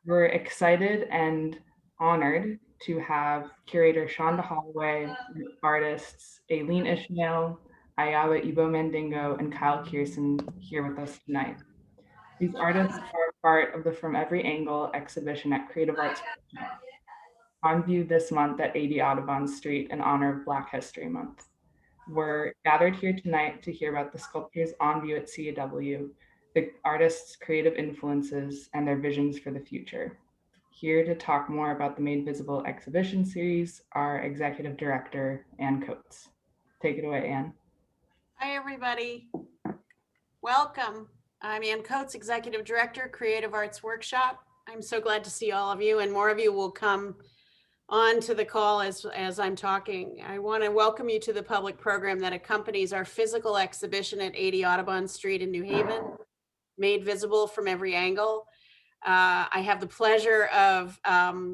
We're excited and honored to have curator Shaunda Holloway, and artists Aileen Ishmael, Iyaba Ibo Mandingo, and Kyle Kearson here with us tonight. These artists are part of the From Every Angle exhibition at Creative Arts Workshop, on view this month at 80 Audubon Street in honor of Black History Month. We're gathered here tonight to hear about the sculptors on view at CAW, the artists' creative influences, and their visions for the future. Here to talk more about the Made Visible exhibition series, our executive director, Ann Coates. Take it away, Ann. Hi, everybody. Welcome. I'm Ann Coates, Executive Director, Creative Arts Workshop. I'm so glad to see all of you, and more of you will come on to the call as I'm talking. I want to welcome you to the public program that accompanies our physical exhibition at 80 Audubon Street in New Haven, Made Visible from Every Angle. I have the pleasure of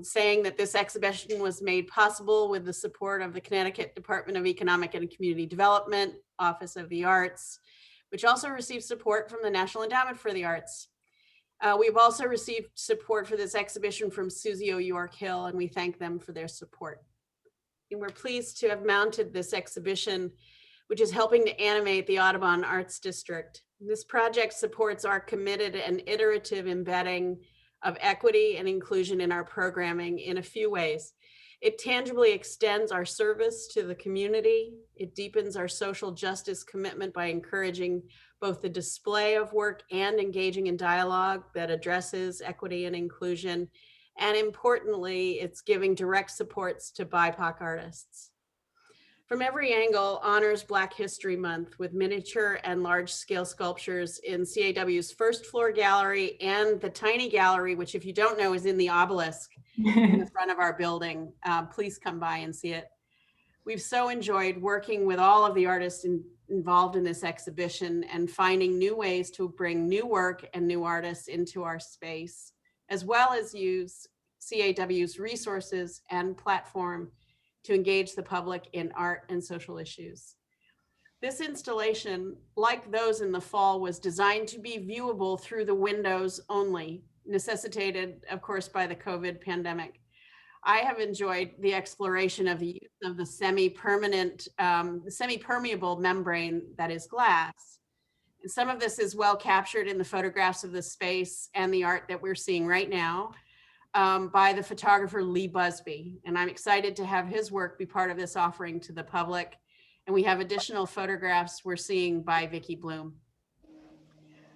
saying that this exhibition was made possible with the support of the Connecticut Department of Economic and Community Development, Office of the Arts, which also received support from the National Endowment for the Arts. We've also received support for this exhibition from Susie O'York Hill, and we thank them for their support. And we're pleased to have mounted this exhibition, which is helping to animate the Audubon Arts District. This project supports our committed and iterative embedding of equity and inclusion in our programming in a few ways. It tangibly extends our service to the community. It deepens our social justice commitment by encouraging both the display of work and engaging in dialogue that addresses equity and inclusion. And importantly, it's giving direct supports to BIPOC artists. From Every Angle honors Black History Month with miniature and large-scale sculptures in CAW's first floor gallery and the tiny gallery, which if you don't know is in the obelisk in the front of our building. Please come by and see it. We've so enjoyed working with all of the artists involved in this exhibition and finding new ways to bring new work and new artists into our space, as well as use CAW's resources and platform to engage the public in art and social issues. This installation, like those in the fall, was designed to be viewable through the windows only, necessitated, of course, by the COVID pandemic. I have enjoyed the exploration of the use of the semi-permeable membrane that is glass. And some of this is well captured in the photographs of the space and the art that we're seeing right now. By the photographer Lee Busby. And I'm excited to have his work be part of this offering to the public. And we have additional photographs we're seeing by Vicki Bloom.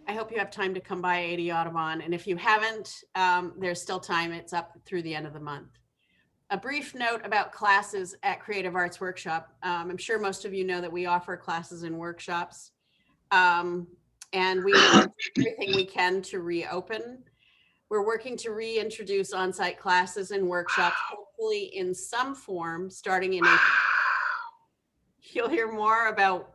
I hope you have time to come by 80 Audubon. And if you haven't, there's still time. It's up through the end of the month. A brief note about classes at Creative Arts Workshop. I'm sure most of you know that we offer classes and workshops. And we are doing everything we can to reopen. We're working to reintroduce on-site classes and workshops, hopefully in some form, starting in April. You'll hear more about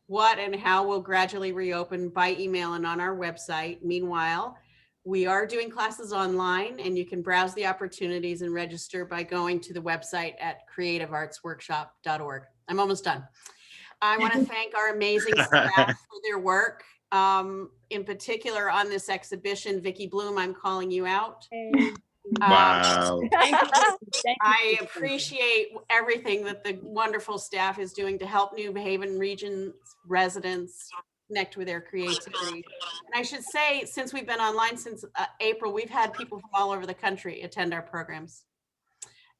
what and how we'll gradually reopen by email and on our website. Meanwhile, we are doing classes online, and you can browse the opportunities and register by going to the website at creativeartsworkshop.org. I'm almost done. I want to thank our amazing staff for their work. In particular on this exhibition, Vicki Bloom, I'm calling you out. Wow. I appreciate everything that the wonderful staff is doing to help New Haven region residents connect with their creativity. And I should say, since we've been online since April, we've had people from all over the country attend our programs.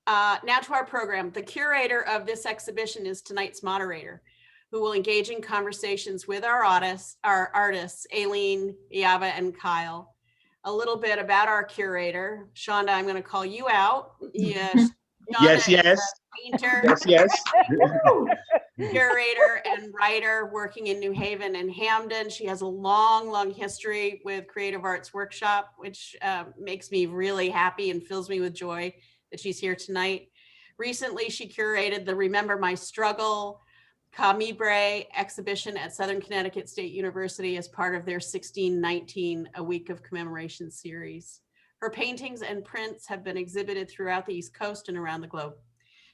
Now to our program. The curator of this exhibition is tonight's moderator, who will engage in conversations with our artists, Aileen, Iyaba, and Kyle. A little bit about our curator. Shaunda, I'm going to call you out. Yes, painter, yes. Curator and writer working in New Haven and Hamden. She has a long history with Creative Arts Workshop, which makes me really happy and fills me with joy that she's here tonight. Recently, she curated the Remember My Struggle Camibre exhibition at Southern Connecticut State University as part of their 1619 A Week of Commemoration series. Her paintings and prints have been exhibited throughout the East Coast and around the globe.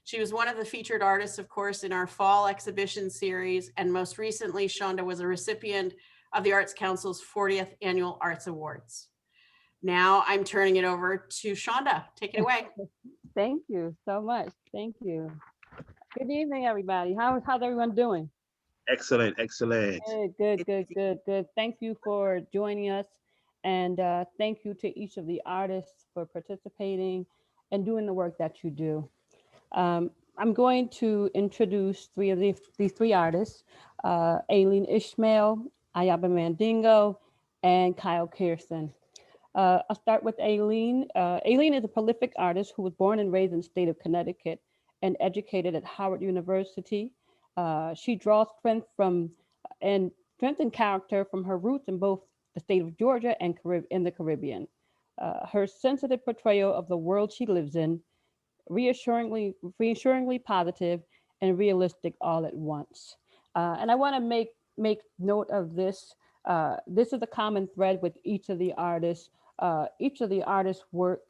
She was one of the featured artists, of course, in our fall exhibition series, and most recently, Shaunda was a recipient of the Arts Council's 40th Annual Arts Awards. Now I'm turning it over to Shaunda. Take it away. Thank you so much. Thank you. Good evening, everybody. How's everyone doing? Excellent, excellent. Good. Thank you for joining us. And thank you to each of the artists for participating and doing the work that you do. I'm going to introduce these three artists, Aileen Ishmael, Iyaba Mandingo, and Kyle Kearson. I'll start with Aileen. Aileen is a prolific artist who was born and raised in the state of Connecticut and educated at Howard University. She draws strength and character from her roots in both the state of Georgia and in the Caribbean. Her sensitive portrayal of the world she lives in, reassuringly positive and realistic all at once. And I want to make note of this. This is a common thread with each of the artists. Each of the artists' work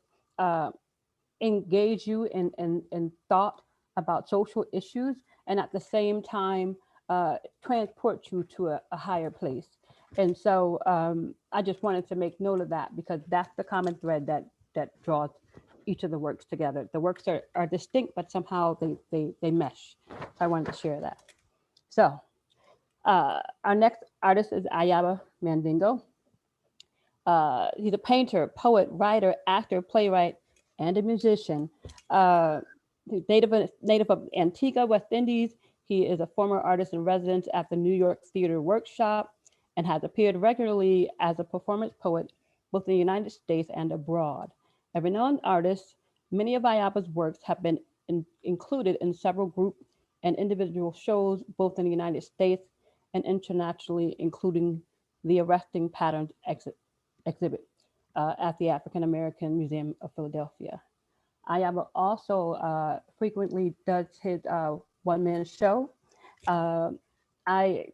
engage you in thought about social issues, and at the same time transport you to a higher place. And so I just wanted to make note of that because that's the common thread that draws each of the works together. The works are distinct, but somehow they mesh. So I wanted to share that. So our next artist is Iyaba Mandingo. He's a painter, poet, writer, actor, playwright, and a musician. He's native of Antigua, West Indies. He is a former artist in residence at the New York Theater Workshop and has appeared regularly as a performance poet, both in the United States and abroad. A renowned artist, many of Iyaba's works have been included in several group and individual shows, both in the United States and internationally, including the Arresting Patterns exhibit at the African American Museum of Philadelphia. Iyaba also frequently does his one-man show. I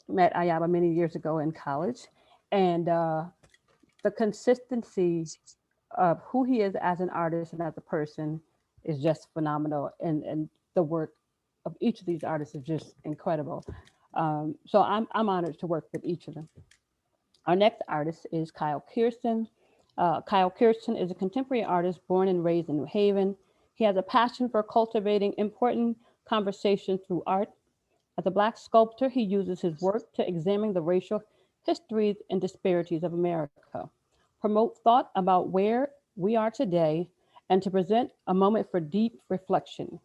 met Iyaba many years ago in college, and the consistency of who he is as an artist and as a person is just phenomenal, and the work of each of these artists is just incredible. So I'm honored to work with each of them. Our next artist is Kyle Kearson. Kyle Kearson is a contemporary artist born and raised in New Haven. He has a passion for cultivating important conversation through art. As a Black sculptor, he uses his work to examine the racial histories and disparities of America, promote thought about where we are today, and to present a moment for deep reflection.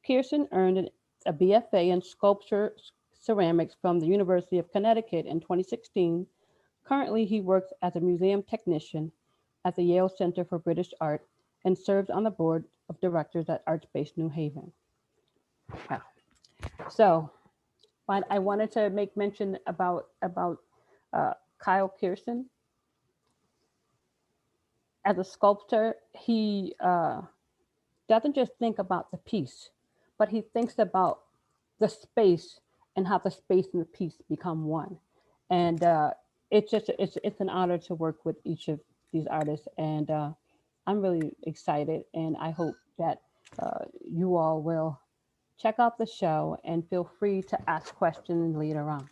Pearson earned a BFA in sculpture ceramics from the University of Connecticut in 2016. Currently, he works as a museum technician at the Yale Center for British Art and serves on the board of directors at ArtSpace New Haven. Wow. So I wanted to make mention about Kyle Kearson. As a sculptor, he doesn't just think about the piece, but he thinks about the space and how the space and the piece become one. And it's an honor to work with each of these artists, and I'm really excited, and I hope that you all will check out the show and feel free to ask questions later on.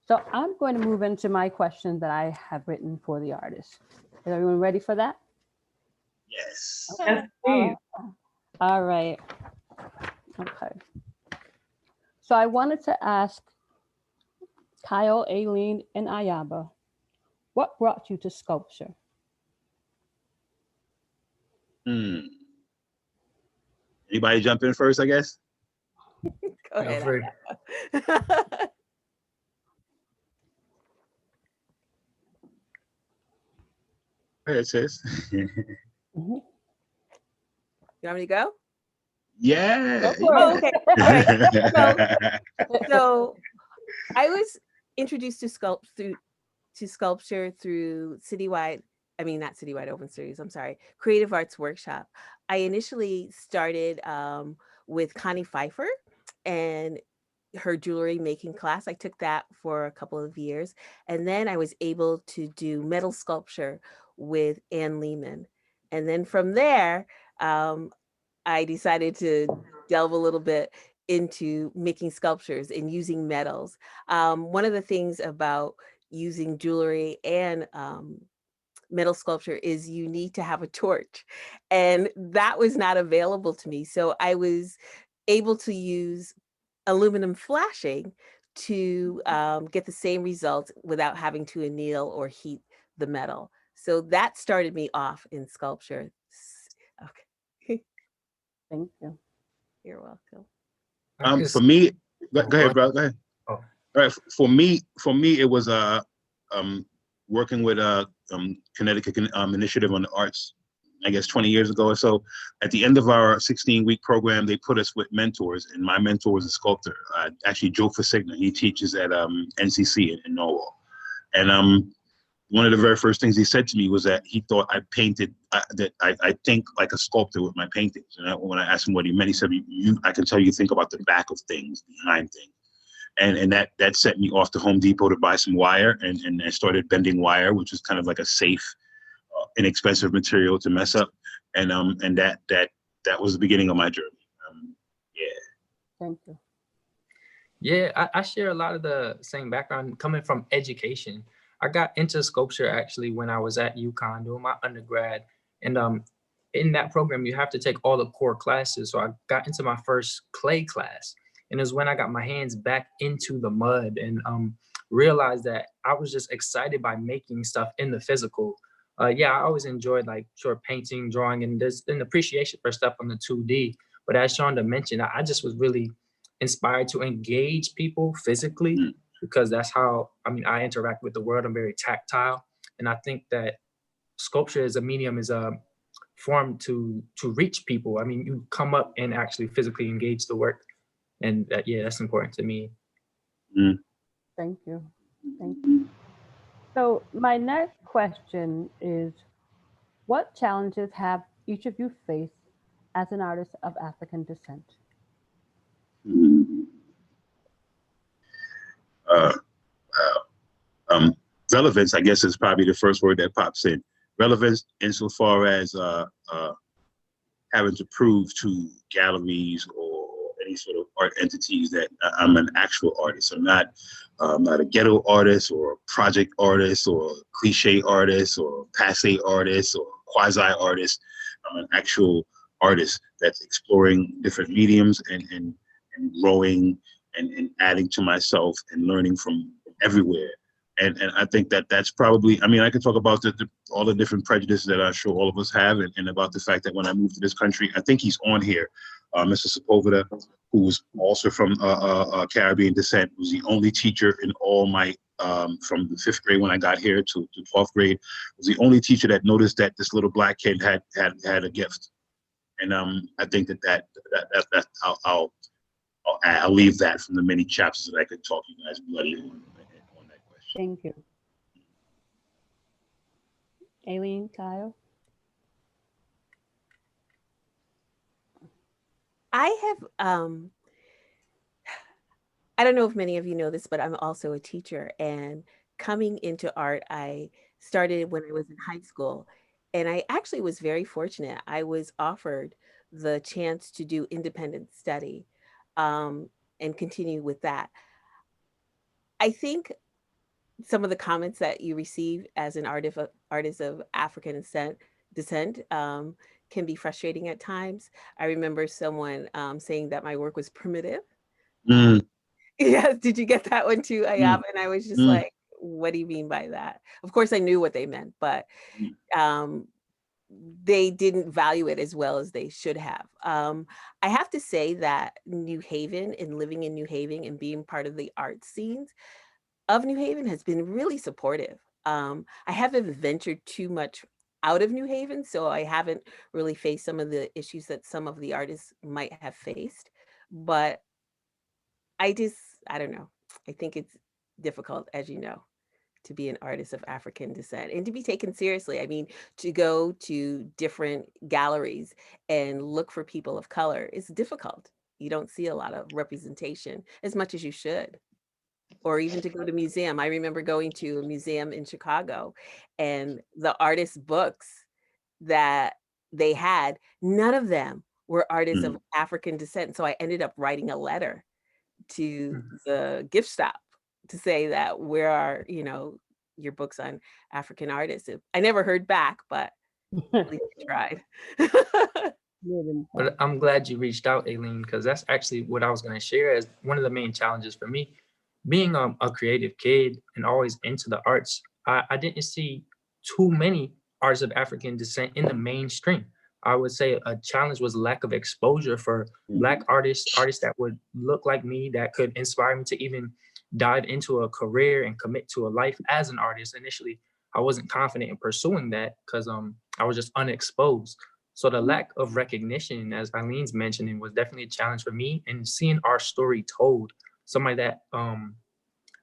So I'm going to move into my questions that I have written for the artists. Is everyone ready for that? Yes. Yes, please. All right. Okay. So I wanted to ask Kyle, Aileen, and Iyaba, what brought you to sculpture? Anybody jump in first, I guess? Go ahead. Go ahead, sis. You want me to go? Yeah. Oh, okay. All right. So I was introduced to sculpture through not Citywide Open Studios, I'm sorry, Creative Arts Workshop. I initially started with Connie Pfeiffer and her jewelry making class. I took that for a couple of years. And then I was able to do metal sculpture with Ann Lehman. And then from there, I decided to delve a little bit into making sculptures and using metals. One of the things about using jewelry and metal sculpture is you need to have a torch. And that was not available to me. So I was able to use aluminum flashing to get the same results without having to anneal or heat the metal. So that started me off in sculpture. Okay. Thank you. You're welcome. For me, go Go ahead, bro. Go ahead. Oh. All right. For me, it was working with Connecticut Initiative on the Arts, I guess 20 years ago or so. At the end of our 16-week program, they put us with mentors, and my mentor was a sculptor, actually Joe Fasigna. He teaches at NCC in Norwalk. And one of the very first things he said to me was that he thought I painted, that I think like a sculptor with my paintings. And when I asked him what he meant, he said, I can tell you think about the back of things, behind things. And that set me off to Home Depot to buy some wire, and I started bending wire, which is kind of like a safe, inexpensive material to mess up. And that was the beginning of my journey. Thank you. Yeah, I share a lot of the same background coming from education. I got into sculpture actually when I was at UConn doing my undergrad. And in that program, you have to take all the core classes. So I got into my first clay class. And it was when I got my hands back into the mud and realized that I was just excited by making stuff in the physical. Yeah, I always enjoyed like short painting, drawing, and there's an appreciation for stuff on the 2D. But as Shaunda mentioned, I just was really inspired to engage people physically, because that's how, I interact with the world. I'm very tactile. And I think that sculpture as a medium is a form to reach people. You come up and actually physically engage the work. And that's important to me. Thank you. Thank you. So my next question is, what challenges have each of you faced as an artist of African descent? Relevance, I guess, is probably the first word that pops in. Relevance insofar as having to prove to galleries or any sort of art entities that I'm an actual artist. I'm not a ghetto artist or a project artist or a cliche artist or passe artist or quasi artist. I'm an actual artist that's exploring different mediums and growing and adding to myself and learning from everywhere. And I think that's probably, I could talk about all the different prejudices that I'm sure all of us have, and about the fact that when I moved to this country, I think he's on here, Mr. Sepulveda, who was also from Caribbean descent, was the only teacher in all my, from the 5th grade when I got here to 12th grade, was the only teacher that noticed that this little Black kid had a gift. And I think that I'll leave that from the many chapters that I could talk to you guys bloody on that question. Thank you. Aileen, Kyle? I have, I don't know if many of you know this, but I'm also a teacher, and coming into art, I started when I was in high school, and I actually was very fortunate. I was offered the chance to do independent study and continue with that. I think some of the comments that you receive as an artist of African descent can be frustrating at times. I remember someone saying that my work was primitive. Yeah, did you get that one too, Iyaba? And I was just like, what do you mean by that? Of course, I knew what they meant, but they didn't value it as well as they should have. I have to say that New Haven and living in New Haven and being part of the art scenes of New Haven has been really supportive. I haven't ventured too much out of New Haven, so I haven't really faced some of the issues that some of the artists might have faced. But I don't know. I think it's difficult, as you know, to be an artist of African descent and to be taken seriously. To go to different galleries and look for people of color is difficult. You don't see a lot of representation as much as you should. Or even to go to museum. I remember going to a museum in Chicago, and the artists' books that they had, none of them were artists of African descent. So I ended up writing a letter to the gift shop to say that we're our, your books on African artists. I never heard back, but at least I tried. But I'm glad you reached out, Aileen, because that's actually what I was going to share as one of the main challenges for me. Being a creative kid and always into the arts, I didn't see too many artists of African descent in the mainstream. I would say a challenge was lack of exposure for Black artists that would look like me, that could inspire me to even dive into a career and commit to a life as an artist. Initially, I wasn't confident in pursuing that because I was just unexposed. So the lack of recognition, as Eileen's mentioning, was definitely a challenge for me. And seeing our story told, somebody that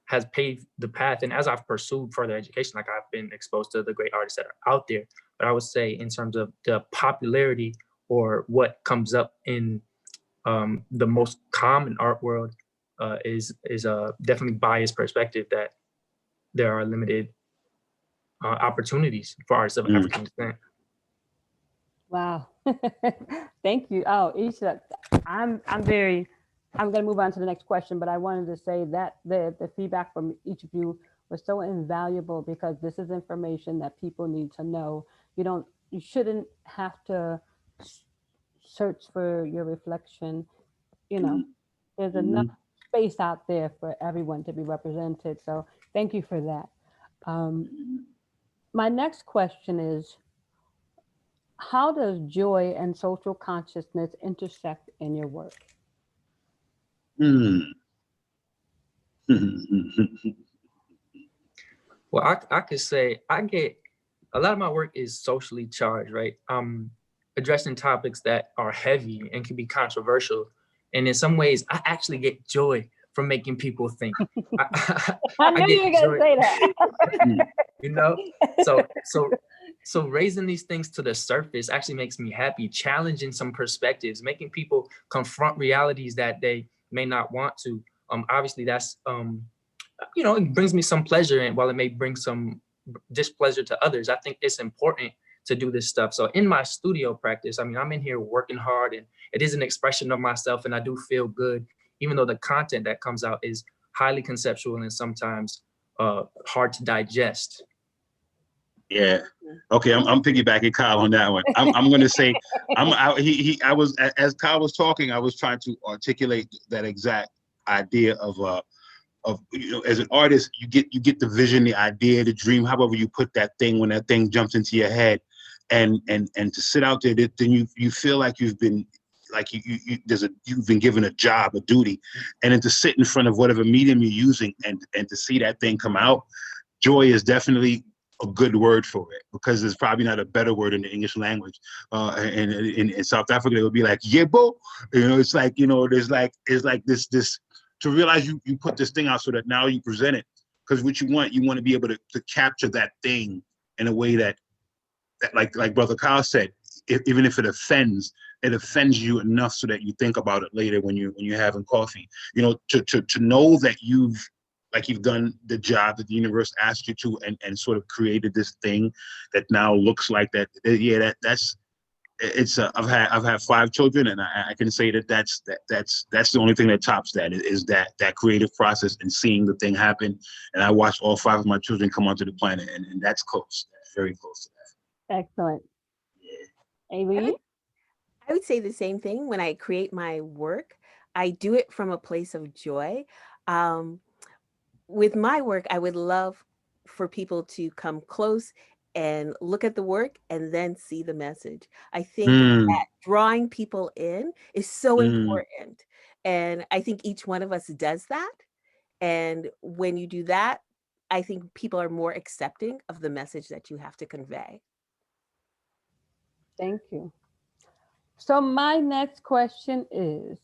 has paved the path. And as I've pursued further education, like I've been exposed to the great artists that are out there. But I would say in terms of the popularity or what comes up in the most common art world is a definitely biased perspective that there are limited opportunities for artists of African descent. Wow. Thank you. Oh, Isha, I'm going to move on to the next question, but I wanted to say that the feedback from each of you was so invaluable because this is information that people need to know. You shouldn't have to search for your reflection. There's enough space out there for everyone to be represented. So thank you for that. My next question is, how does joy and social consciousness intersect in your work? Well, I could say I get a lot of my work is socially charged, right? Addressing topics that are heavy and can be controversial. And in some ways, I actually get joy from making people think. I knew you were going to say that. So raising these things to the surface actually makes me happy, challenging some perspectives, making people confront realities that they may not want to. Obviously, that's, it brings me some pleasure, and while it may bring some displeasure to others, I think it's important to do this stuff. So in my studio practice, I'm in here working hard, and it is an expression of myself, and I do feel good, even though the content that comes out is highly conceptual and sometimes hard to digest. Yeah. Okay. I'm piggybacking Kyle on that one. I'm going to say, I was, as Kyle was talking, I was trying to articulate that exact idea of as an artist, you get the vision, the idea, the dream, however you put that thing, when that thing jumps into your head, and to sit out there, then you feel like you've been, like you've been given a job, a duty, and then to sit in front of whatever medium you're using and to see that thing come out. Joy is definitely a good word for it, because there's probably not a better word in the English language. And in South Africa, it would be like yebo. It's like, it's like this to realize you put this thing out so that now you present it, because what you want to be able to capture that thing in a way that like Brother Kyle said, even if it offends you enough so that you think about it later when you're having coffee. To know that you've done the job that the universe asked you to, and sort of created this thing that now looks like that. Yeah, I've had 5 children, and I can say that's the only thing that tops that is that creative process and seeing the thing happen. And I watched all 5 of my children come onto the planet, and that's close. That's very close to that. Excellent. Yeah. Aileen? I would say the same thing. When I create my work, I do it from a place of joy. With my work, I would love for people to come close and look at the work and then see the message. I think that drawing people in is so important. And I think each one of us does that. And when you do that, I think people are more accepting of the message that you have to convey. Thank you. So my next question is,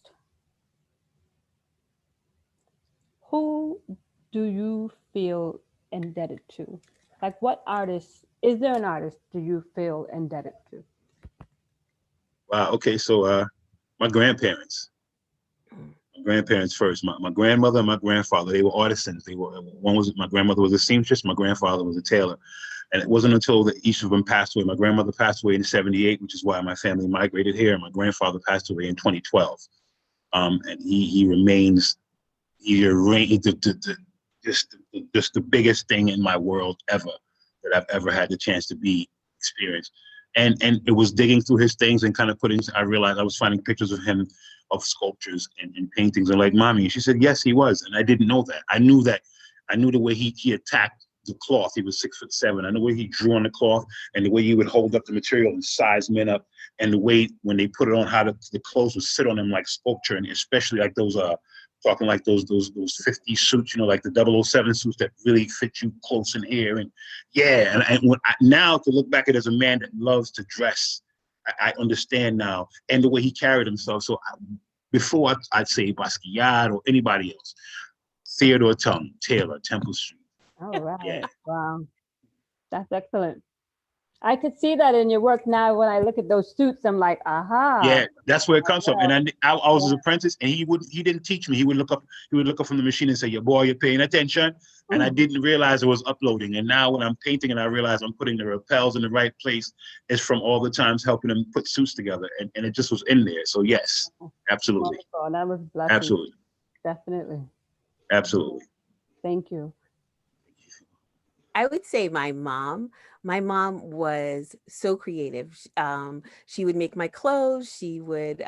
who do you feel indebted to? Like, what artist, is there an artist do you feel indebted to? Wow. Okay. So my grandparents. My grandparents first. My grandmother and my grandfather, they were artisans. My grandmother was a seamstress, my grandfather was a tailor. And it wasn't until each of them passed away. My grandmother passed away in '78, which is why my family migrated here. My grandfather passed away in 2012. And he remains, just the biggest thing in my world ever that I've ever had the chance to experience. And it was digging through his things and kind of I realized I was finding pictures of him, of sculptures and paintings, and like, mommy, she said, yes, he was. And I didn't know that. I knew the way he attacked the cloth. He was 6'7". I know the way he drew on the cloth and the way he would hold up the material and size men up, and the way when they put it on, how the clothes would sit on him like sculpture, and especially like those talking like those 50 suits, like the 007 suits that really fit you close in here. And yeah, and now to look back at it as a man that loves to dress, I understand now, and the way he carried himself. So before I'd say Basquiat or anybody else, Theodore Taylor, Temple Street. All right. Yeah. Wow. That's excellent. I could see that in your work now. When I look at those suits, I'm like, aha. Yeah, that's where it comes from. And I was his apprentice, and he didn't teach me. He would look up from the machine and say, "Yeah, boy, you're paying attention." And I didn't realize it was uploading. And now when I'm painting and I realize I'm putting the rappels in the right place, it's from all the times helping him put suits together. And it just was in there. So yes, absolutely. Wonderful. That was a blessing. Absolutely. Definitely. Absolutely. Thank you. I would say my mom was so creative. She would make my clothes. She would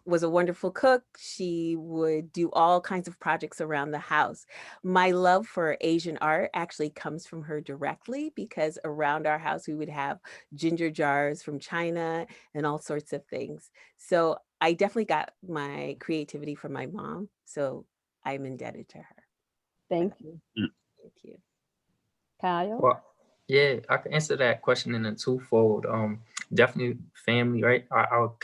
was a wonderful cook. She would do all kinds of projects around the house. My love for Asian art actually comes from her directly, because around our house we would have ginger jars from China and all sorts of things. So I definitely got my creativity from my mom. So I'm indebted to her. Thank you. Thank you. Kyle? Well, yeah, I can answer that question in a twofold. Definitely family, right? I'll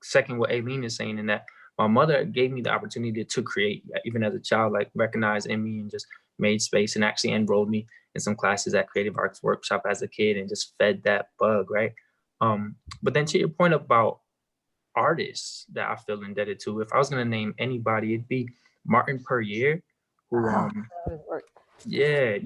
second what Aileen is saying, in that my mother gave me the opportunity to create, even as a child, like recognized in me and just made space, and actually enrolled me in some classes at Creative Arts Workshop as a kid, and just fed that bug, right? But then to your point about artists that I feel indebted to, if I was gonna name anybody, it'd be Martin Puryear, who yeah,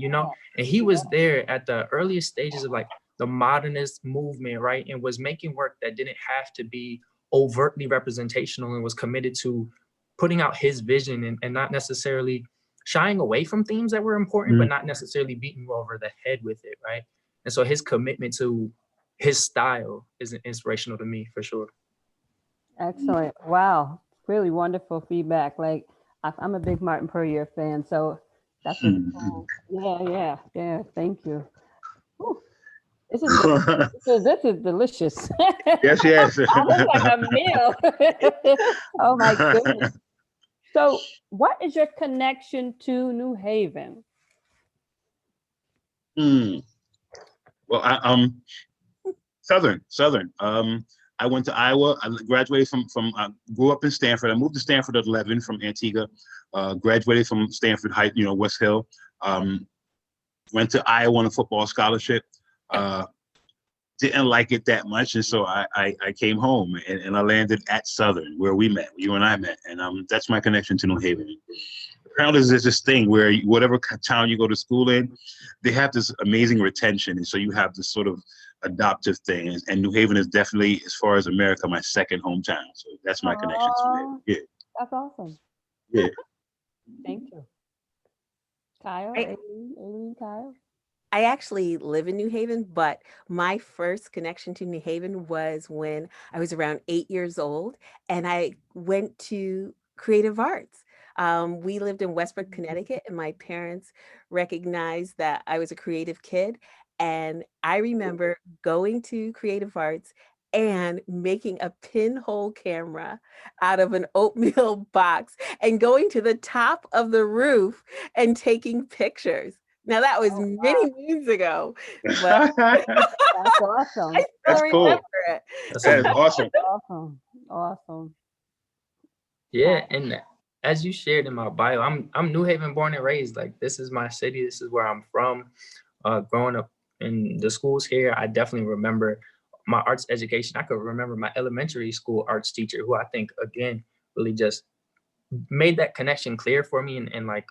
and he was there at the earliest stages of like the modernist movement, right? And was making work that didn't have to be overtly representational, and was committed to putting out his vision, and not necessarily shying away from themes that were important, but not necessarily beating you over the head with it, right? And so his commitment to his style is inspirational to me, for sure. Excellent. Wow. Really wonderful feedback. Like, I'm a big Martin Puryear fan, so that's really cool. Yeah. Thank you. Whew. This is delicious. Yes. This is like a meal. Oh my goodness. So, what is your connection to New Haven? Well, Southern. I went to Iowa. I graduated from grew up in Stanford. I moved to Stanford at 11 from Antigua. Graduated from Stanford High, West Hill. Went to Iowa on a football scholarship. Didn't like it that much, and so I came home, and I landed at Southern, where we met, you and I met, and that's my connection to New Haven. Apparently, there's this thing where whatever town you go to school in, they have this amazing retention, and so you have this sort of adoptive thing, and New Haven is definitely, as far as America, my second hometown. So that's my connection to it. Yeah, that's awesome. Yeah. Thank you, Kyle. Aileen, Kyle. I actually live in New Haven, but my first connection to New Haven was when I was around 8 years old, and I went to Creative Arts. We lived in Westbrook, Connecticut, and my parents recognized that I was a creative kid. And I remember going to Creative Arts and making a pinhole camera out of an oatmeal box and going to the top of the roof and taking pictures. Now that was many moons ago, but that's awesome. I still remember it. That's awesome. Awesome. Yeah, and as you shared in my bio, I'm New Haven born and raised. Like, this is my city. This is where I'm from. Growing up in the schools here, I definitely remember my arts education. I could remember my elementary school arts teacher, who I think, again, really just made that connection clear for me, and like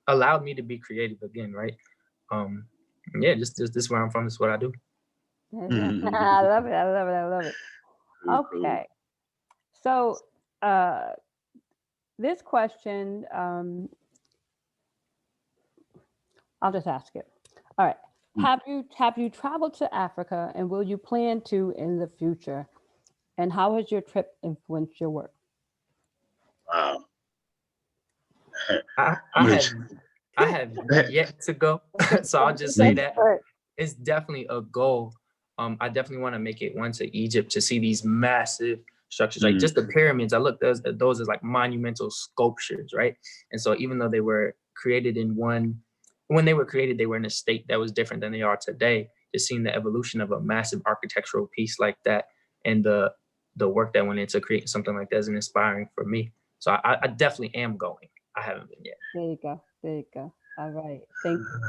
allowed me to be creative again, right? Yeah, just this is where I'm from. This is what I do. I love it. Okay, so this question, I'll just ask it. All right. Have you traveled to Africa, and will you plan to in the future? And how has your trip influenced your work? Wow. I have yet to go. So I'll just say that it's definitely a goal. I definitely want to make it once to Egypt to see these massive structures, like just the pyramids. I looked at those as like monumental sculptures, right? And so even though they were created when they were created, they were in a state that was different than they are today. Just seeing the evolution of a massive architectural piece like that and the work that went into creating something like that is inspiring for me. So I definitely am going. I haven't been yet. There you go. There you go. All right. Thank you.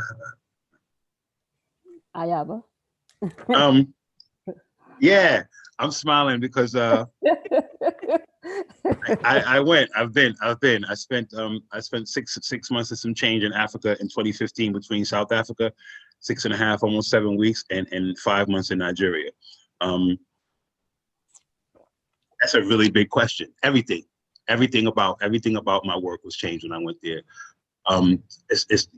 Iyaba. Yeah, I'm smiling because I went. I've been. I spent 6 months and some change in Africa in 2015 between South Africa, 6.5, almost 7 weeks, and 5 months in Nigeria. That's a really big question. Everything about my work was changed when I went there. It's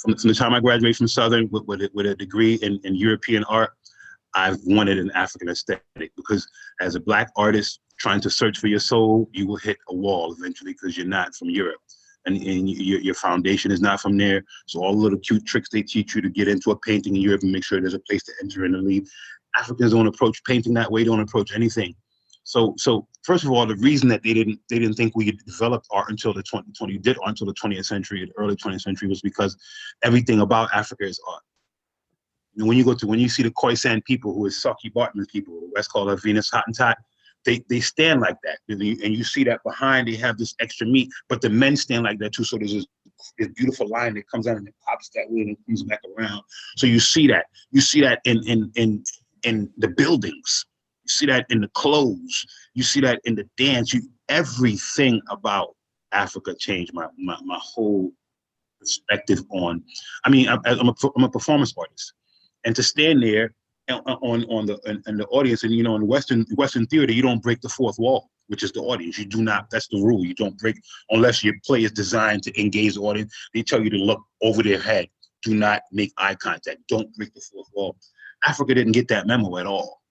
from the time I graduated from Southern with a degree in European art, I've wanted an African aesthetic, because as a Black artist trying to search for your soul, you will hit a wall eventually because you're not from Europe, and your foundation is not from there. So all the little cute tricks they teach you to get into a painting in Europe and make sure there's a place to enter and to leave. Africans don't approach painting that way. Don't approach anything. So first of all, the reason that they didn't think we had developed art until the 20th century, the early 20th century, was because everything about Africa is art. And when you see the Khoisan people, who is Saki Bartman people, West call it Venus Hottentot, they stand like that, and you see that behind they have this extra meat, but the men stand like that too. So there's this beautiful line that comes out and it pops that way and it comes back around. So you see that in the buildings. You see that in the clothes. You see that in the dance. Everything about Africa changed my whole perspective on. I mean, I'm a performance artist, and to stand there on the audience, and in Western theater, you don't break the fourth wall, which is the audience. You do not. That's the rule. You don't break unless your play is designed to engage the audience. They tell you to look over their head. Do not make eye contact. Don't break the fourth wall. Africa didn't get that memo at all.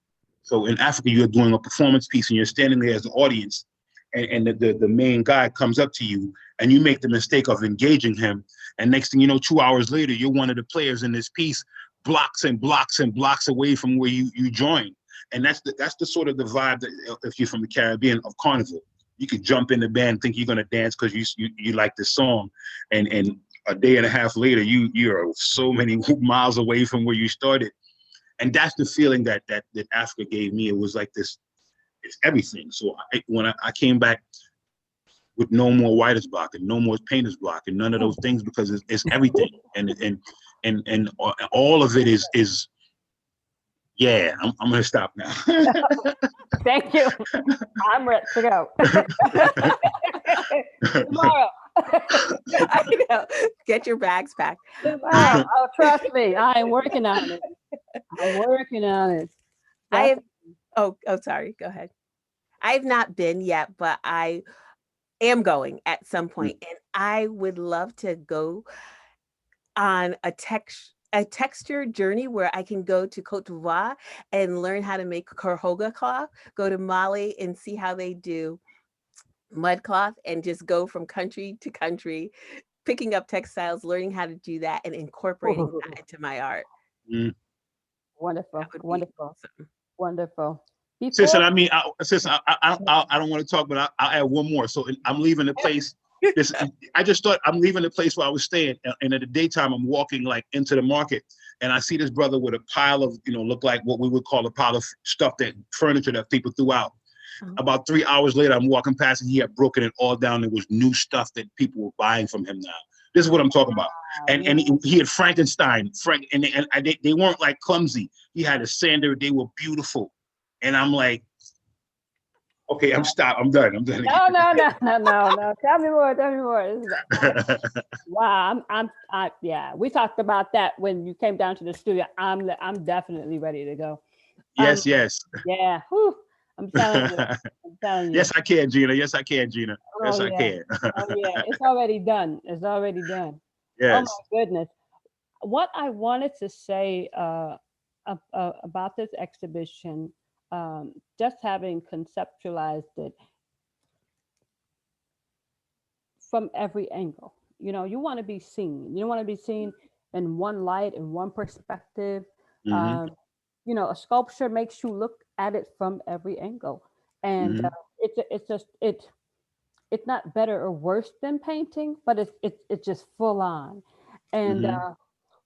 So in Africa, you're doing a performance piece and you're standing there as the audience, and the main guy comes up to you and you make the mistake of engaging him. And next thing you know, 2 hours later, you're one of the players in this piece, blocks and blocks and blocks away from where you join. And that's the sort of the vibe that, if you're from the Caribbean, of Carnival. You could jump in the band, think you're gonna dance because you like the song, and a day and a half later, you're so many miles away from where you started. And that's the feeling that Africa gave me. It was like this, it's everything. So when I came back with no more writer's block and no more painter's block and none of those things, because it's everything. And all of it is yeah, I'm gonna stop now. Thank you. I'm ready to go. Tomorrow. I know. Get your bags packed. Oh, trust me, I'm working on it. Sorry, go ahead. I have not been yet, but I am going at some point, and I would love to go on a texture journey where I can go to Cote d'Ivoire and learn how to make Korhoga cloth, go to Mali and see how they do mud cloth, and just go from country to country, picking up textiles, learning how to do that, and incorporating that into my art. Wonderful. Sis, and I mean, I don't want to talk, but I'll add one more. So I'm leaving the place. I just thought I'm leaving the place where I was staying, and at the daytime I'm walking like into the market, and I see this brother with a pile of, look like what we would call a pile of stuff, that furniture that people threw out. About 3 hours later, I'm walking past and he had broken it all down. There was new stuff that people were buying from him now. This is what I'm talking about. And he had Frankenstein, and they weren't like clumsy. He had a sander. They were beautiful. And I'm like, okay, I'm done. No. Tell me more. Wow, yeah. We talked about that when you came down to the studio. I'm definitely ready to go. Yes. Yeah. Whew. I'm telling you. I'm telling you. Yes, I can, Gina. Yes, I can, Gina. Yes, Oh I yeah. can. Oh yeah. It's already done. It's already done. Oh Yes. my goodness. What I wanted to say about this exhibition, just having conceptualized it from every angle. You know, you want to be seen. You don't want to be seen in one light, in one perspective. Hmm. You know, a sculpture makes you look at it from every angle, and Hmm. it's not better or worse than painting, but it's just full on. And Hmm.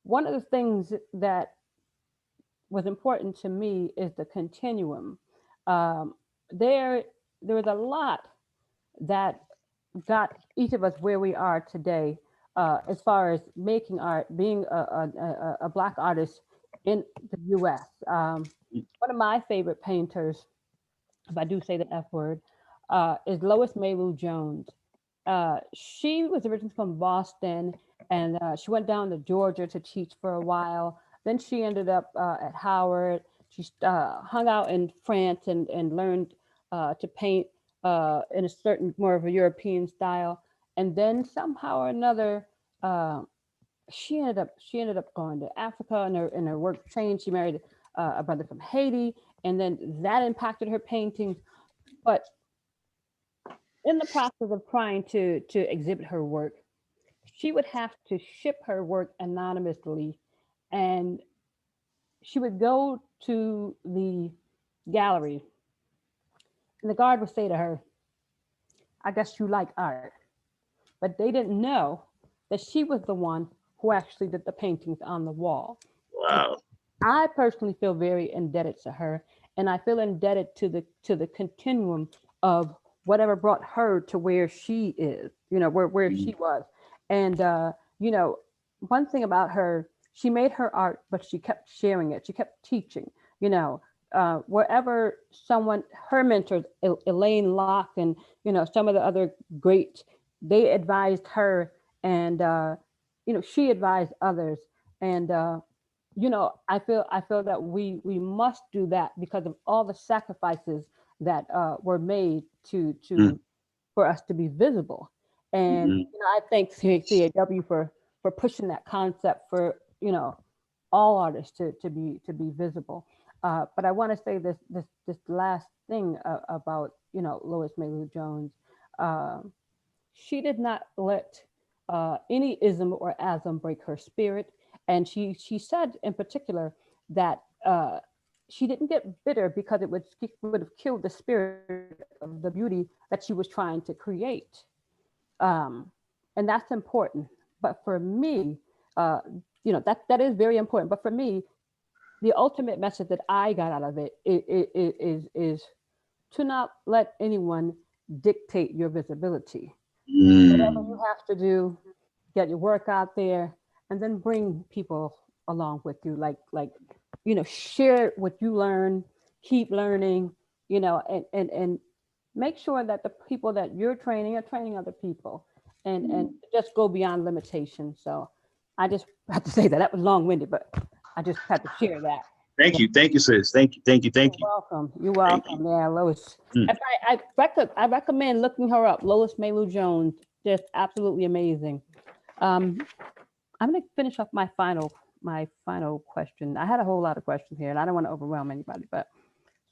one of the things that was important to me is the continuum. Um, there there was a lot that got each of us where we are today, as far as making art, being a Black artist in the U.S. One of my favorite painters, if I do say the F word, is Lois Malu Jones. She was originally from Boston, and she went down to Georgia to teach for a while. Then she ended up at Howard. She hung out in France and learned to paint in a certain, more of a European style. And then somehow or another, uh, she ended up going to Africa, and her work changed. She married a brother from Haiti, and then that impacted her paintings. But in the process of trying to exhibit her work, she would have to ship her work anonymously, and she would go to the gallery, and the guard would say to her, "I guess you like art." But they didn't know that she was the one who actually did the paintings on the wall. And Wow. I personally feel very indebted to her, and I feel indebted to the continuum of whatever brought her to where she is, you know, where Mhm. she was. And you know, one thing about her, she made her art, but she kept sharing it. She kept teaching. You know, wherever someone, her mentors, Elaine Locke, and you know, some of the other great, they advised her, and you know, she advised others, and you know, I feel that we must do that because of all the sacrifices that were made Mm. to for us to be visible. And Mhm. you know, I thank CAW for pushing that concept for, you know, all artists to be visible. But I want to say this last thing about, you know, Lois Malu Jones. Um she did not let any ism or asm break her spirit. And she said in particular that she didn't get bitter because it would have killed the spirit of the beauty that she was trying to create. Um, and that's important. But for me, uh, you know, that is very important. But for me, the ultimate message that I got out of it is to not let anyone dictate your visibility. Whatever you Mm. have to do, get your work out there, and then bring people along with you. Like, you know, share what you learn, keep learning, you know, and make sure that the people that you're training are training other people, and just go beyond limitations. So I just have to say that was long-winded, but I just had to share that. Thank you. Thank you, sis. Thank you. Thank you. You're Thank you. welcome. You're Thank you. welcome. Yeah, Lois. Mm. If I recommend looking her up. Lois Malu Jones, just absolutely amazing. Um, I'm going to finish off my final question. I had a whole lot of questions here, and I don't want to overwhelm anybody, but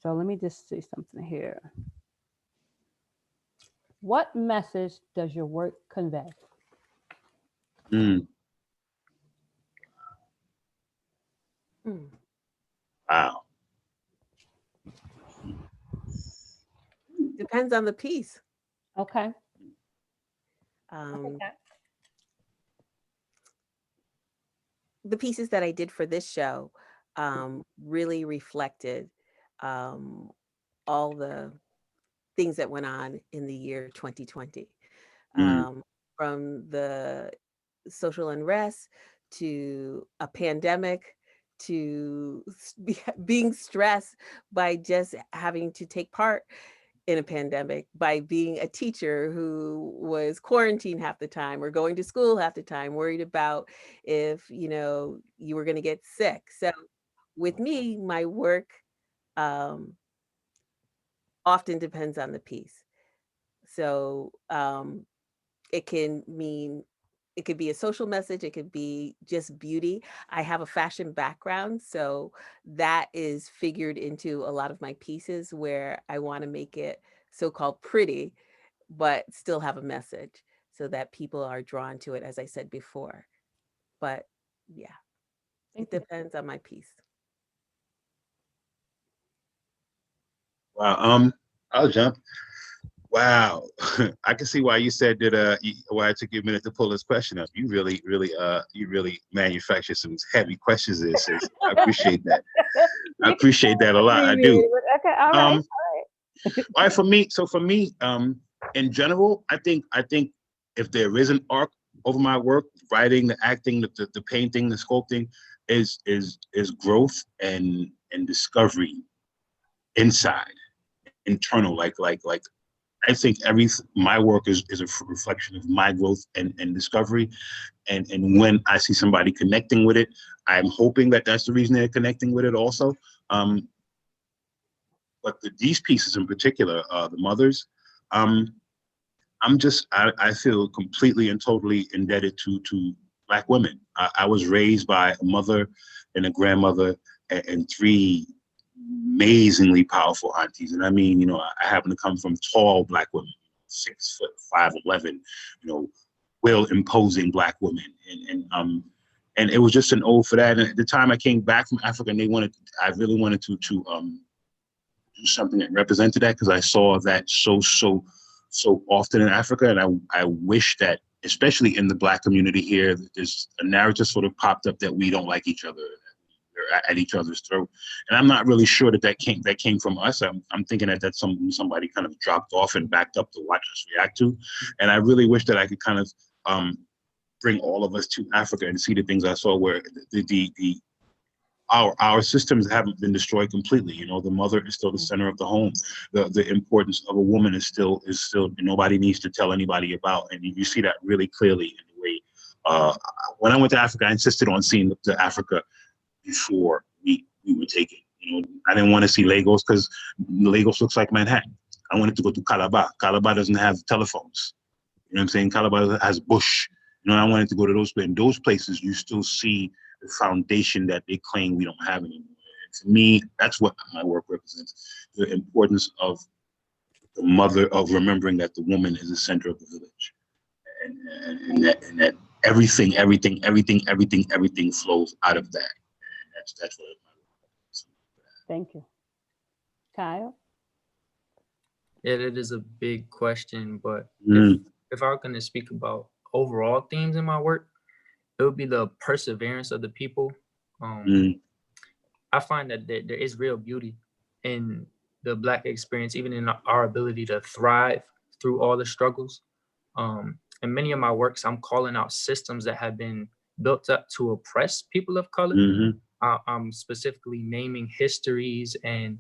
so let me just say something here. What message does your work convey? Mm. Hmm. Wow. Depends on the piece. Okay. Um, the pieces that I did for this show really reflected um, all the things that went on in the year 2020, Mm. from the social unrest to a pandemic to being stressed by just having to take part in a pandemic, by being a teacher who was quarantined half the time or going to school half the time, worried about if, you know, you were going to get sick. So with me, my work um, often depends on the piece. So it can mean, it could be a social message, it could be just beauty. I have a fashion background, so that is figured into a lot of my pieces where I want to make it so-called pretty, but still have a message so that people are drawn to it, as I said before. But yeah, it depends on my piece. Wow. I'll jump. Wow. I can see why you said that. Why it took you a minute to pull this question up. You really manufactured some heavy questions there, sis. I appreciate that. I appreciate that a lot. I do. Okay, all right. All right. For me, in general, I think if there is an arc over my work, writing, the acting, the painting, the sculpting, is growth and discovery inside, internal. Like I think my work is a reflection of my growth and discovery, and when I see somebody connecting with it, I'm hoping that that's the reason they're connecting with it also. But these pieces in particular, the mothers, I feel completely and totally indebted to Black women. I was raised by a mother and a grandmother and three amazingly powerful aunties. And I mean, I happen to come from tall Black women, 6 foot, 5'11", well imposing Black women. And it was just an ode for that. And at the time I came back from Africa, and I really wanted to do something that represented that, because I saw that so often in Africa. And I wish that, especially in the Black community here, there's a narrative sort of popped up that we don't like each other, we're at each other's throat. And I'm not really sure that came from us. I'm thinking that that's somebody kind of dropped off and backed up to watch us react to. And I really wish that I could kind of bring all of us to Africa and see the things I saw, where our systems haven't been destroyed completely. The mother is still the center of the home. The importance of a woman is still nobody needs to tell anybody about. And you see that really clearly in the way. When I went to Africa, I insisted on seeing the Africa before we were taken. I didn't want to see Lagos because Lagos looks like Manhattan. I wanted to go to Calabar. Calabar doesn't have telephones. You know what I'm saying? Calabar has bush. I wanted to go to those places. In those places, you still see the foundation that they claim we don't have anymore. And for me, that's what my work represents: the importance of the mother, of remembering that the woman is the center of the village, and that everything flows out of that. And that's what my work represents. Thank you. Kyle? Yeah, that is a big question, but if I were going to speak about overall themes in my work, it would be the perseverance of the people. I find that there is real beauty in the Black experience, even in our ability to thrive through all the struggles. In many of my works, I'm calling out systems that have been built up to oppress people of color. I'm specifically naming histories and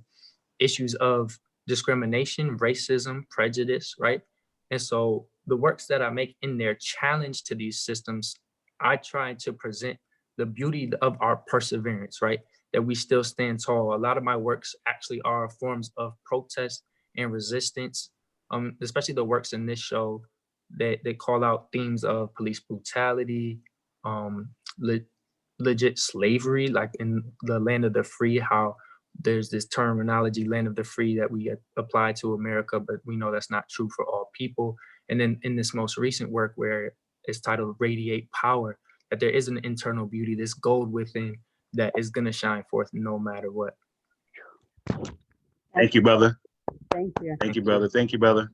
issues of discrimination, racism, prejudice, right? And so the works that I make in their challenge to these systems, I try to present the beauty of our perseverance, right? That we still stand tall. A lot of my works actually are forms of protest and resistance, especially the works in this show that they call out themes of police brutality, legit slavery, like in the land of the free, how there's this terminology, land of the free, that we apply to America, but we know that's not true for all people. And then in this most recent work, where it's titled Radiate Power, that there is an internal beauty, this gold within that is going to shine forth no matter what. Thank you, brother. Thank you. Thank you, brother. Thank you, brother.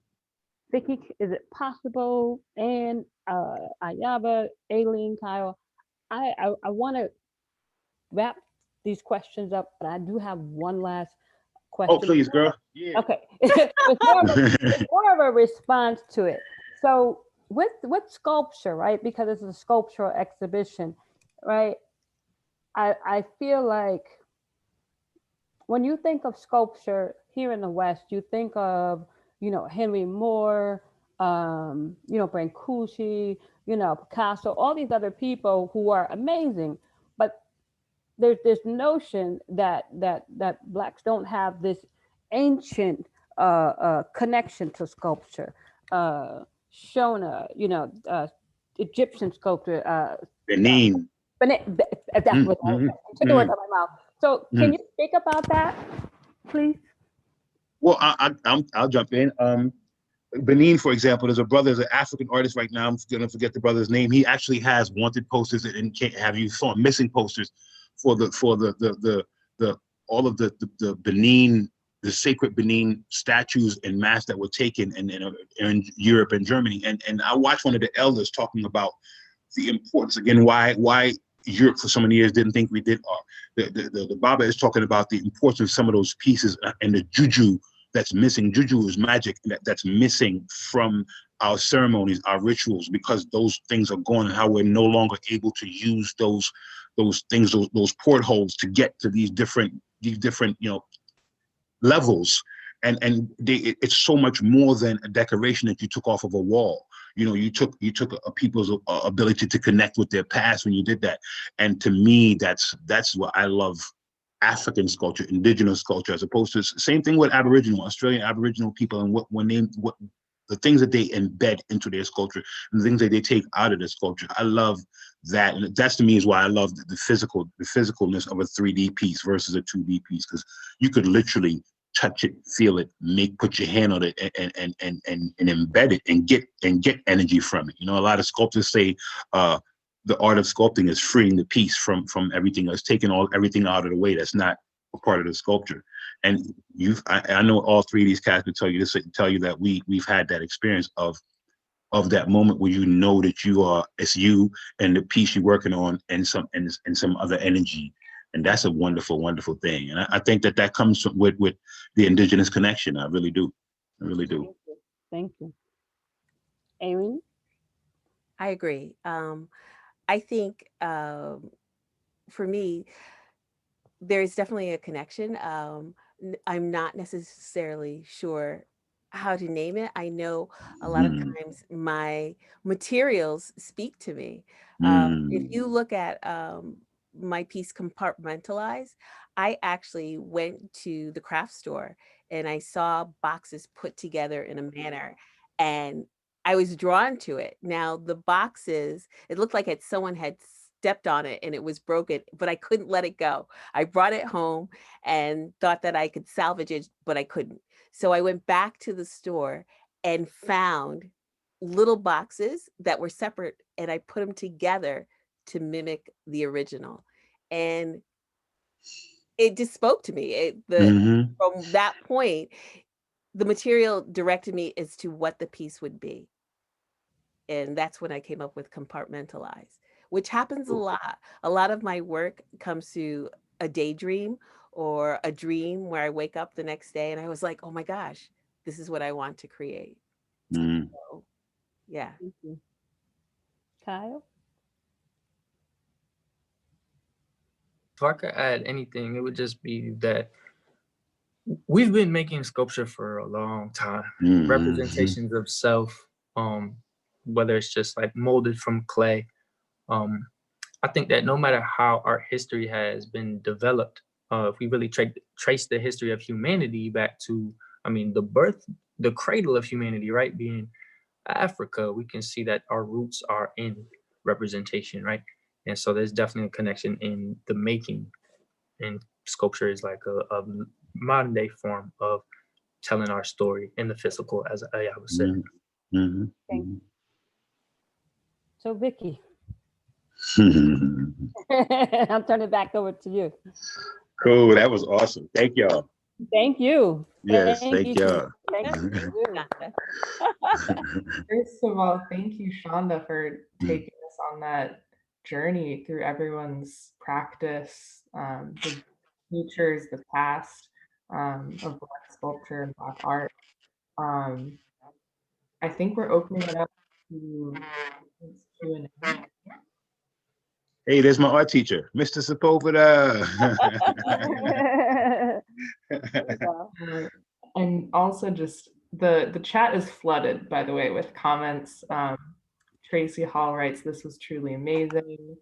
Vicki, is it possible? And Iyaba, Aileen, Kyle, I want to wrap these questions up, but I do have one last question. Oh, please, girl. Yeah. Okay. It's more of a response to it. So with sculpture, right? Because it's a sculptural exhibition, right? I feel like when you think of sculpture here in the West, you think of, Henry Moore, Brancusi, Picasso, all these other people who are amazing. But there's this notion that Blacks don't have this ancient connection to sculpture. Shauna, Egyptian sculptor. Benin. That's what I took the word out of my mouth. So can you speak about that, please? Well, I'll jump in. Benin, for example, there's an African artist right now. I'm gonna forget the brother's name. He actually has wanted posters and can't have you saw missing posters for all of the Benin, the sacred Benin statues and masks that were taken in Europe and Germany. And I watched one of the elders talking about the importance again, why Europe for so many years didn't think we did. The Baba is talking about the importance of some of those pieces and the juju that's missing. Juju is magic that's missing from our ceremonies, our rituals, because those things are gone, and how we're no longer able to use those things, those portholes to get to these different levels. And it's so much more than a decoration that you took off of a wall. You took a people's ability to connect with their past when you did that. And to me, that's what I love African sculpture, indigenous culture, as opposed to same thing with Australian Aboriginal people, and what the things that they embed into their sculpture and the things that they take out of their sculpture. I love that, and that's to me is why I love the physicalness of a 3D piece versus a 2D piece, because you could literally touch it, feel it, put your hand on it, and embed it and get energy from it. A lot of sculptors say the art of sculpting is freeing the piece from everything else, taking everything out of the way that's not a part of the sculpture. And I know all three of these cats could tell you this, tell you that we've had that experience of that moment where that it's you and the piece you're working on and some other energy. And that's a wonderful, wonderful thing. And I think that comes with the indigenous connection. I really do. I really do. Thank you. Aileen? I agree. I think for me, there's definitely a connection. I'm not necessarily sure how to name it. I know a lot of times my materials speak to me. If you look at my piece Compartmentalize, I actually went to the craft store and I saw boxes put together in a manner, and I was drawn to it. Now the boxes, it looked like someone had stepped on it and it was broken, but I couldn't let it go. I brought it home and thought that I could salvage it, but I couldn't. So I went back to the store and found little boxes that were separate, and I put them together to mimic the original. And it just spoke to me. From that point, the material directed me as to what the piece would be. And that's when I came up with Compartmentalize, which happens a lot. A lot of my work comes to a daydream or a dream where I wake up the next day and I was like, oh my gosh, this is what I want to create. So, yeah. Thank you. Kyle? If I could add anything, it would just be that we've been making sculpture for a long time. Representations of self, whether it's just like molded from clay. I think that no matter how art history has been developed, if we really trace the history of humanity back to, the cradle of humanity, right, being Africa, we can see that our roots are in representation, right? And so there's definitely a connection in the making, and sculpture is like a modern day form of telling our story in the physical, as Iyaba said. Thank you. So Vicki, I'll turn it back over to you. Cool, that was awesome. Thank y'all. Thank you. Yes, thank y'all. Thank you. First of all, thank you, Shaunda, for taking us on that journey through everyone's practice, the futures, the past of Black sculpture and Black art. I think we're opening it up to Q&A. Hey, there's my art teacher, Mr. Sepulveda. And also just the chat is flooded, by the way, with comments. Tracy Hall writes, "This was truly amazing."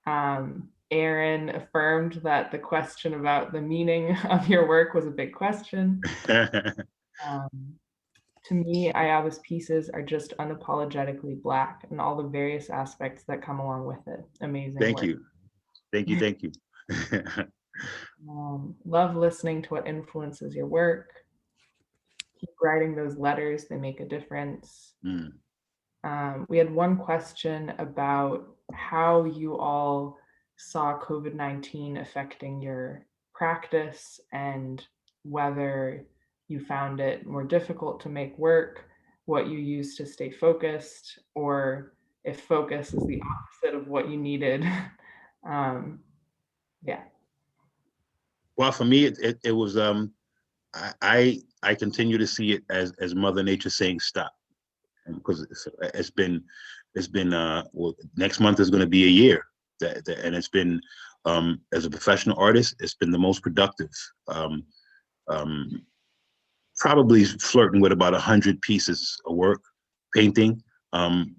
Aaron affirmed that the question about the meaning of your work was a big question. To me, Ayaba's pieces are just unapologetically Black and all the various aspects that come along with it. Amazing Thank work. you. Thank you. Thank you. Love listening to what influences your work. Keep writing those letters, they make a difference. We had one question about how you all saw COVID-19 affecting your practice and whether you found it more difficult to make work, what you used to stay focused, or if focus is the opposite of what you needed. Yeah. Well, for me, it was I continue to see it as Mother Nature saying stop, because it's been well, next month is going to be a year and it's been as a professional artist, it's been the most productive. Probably flirting with about 100 pieces of work, painting,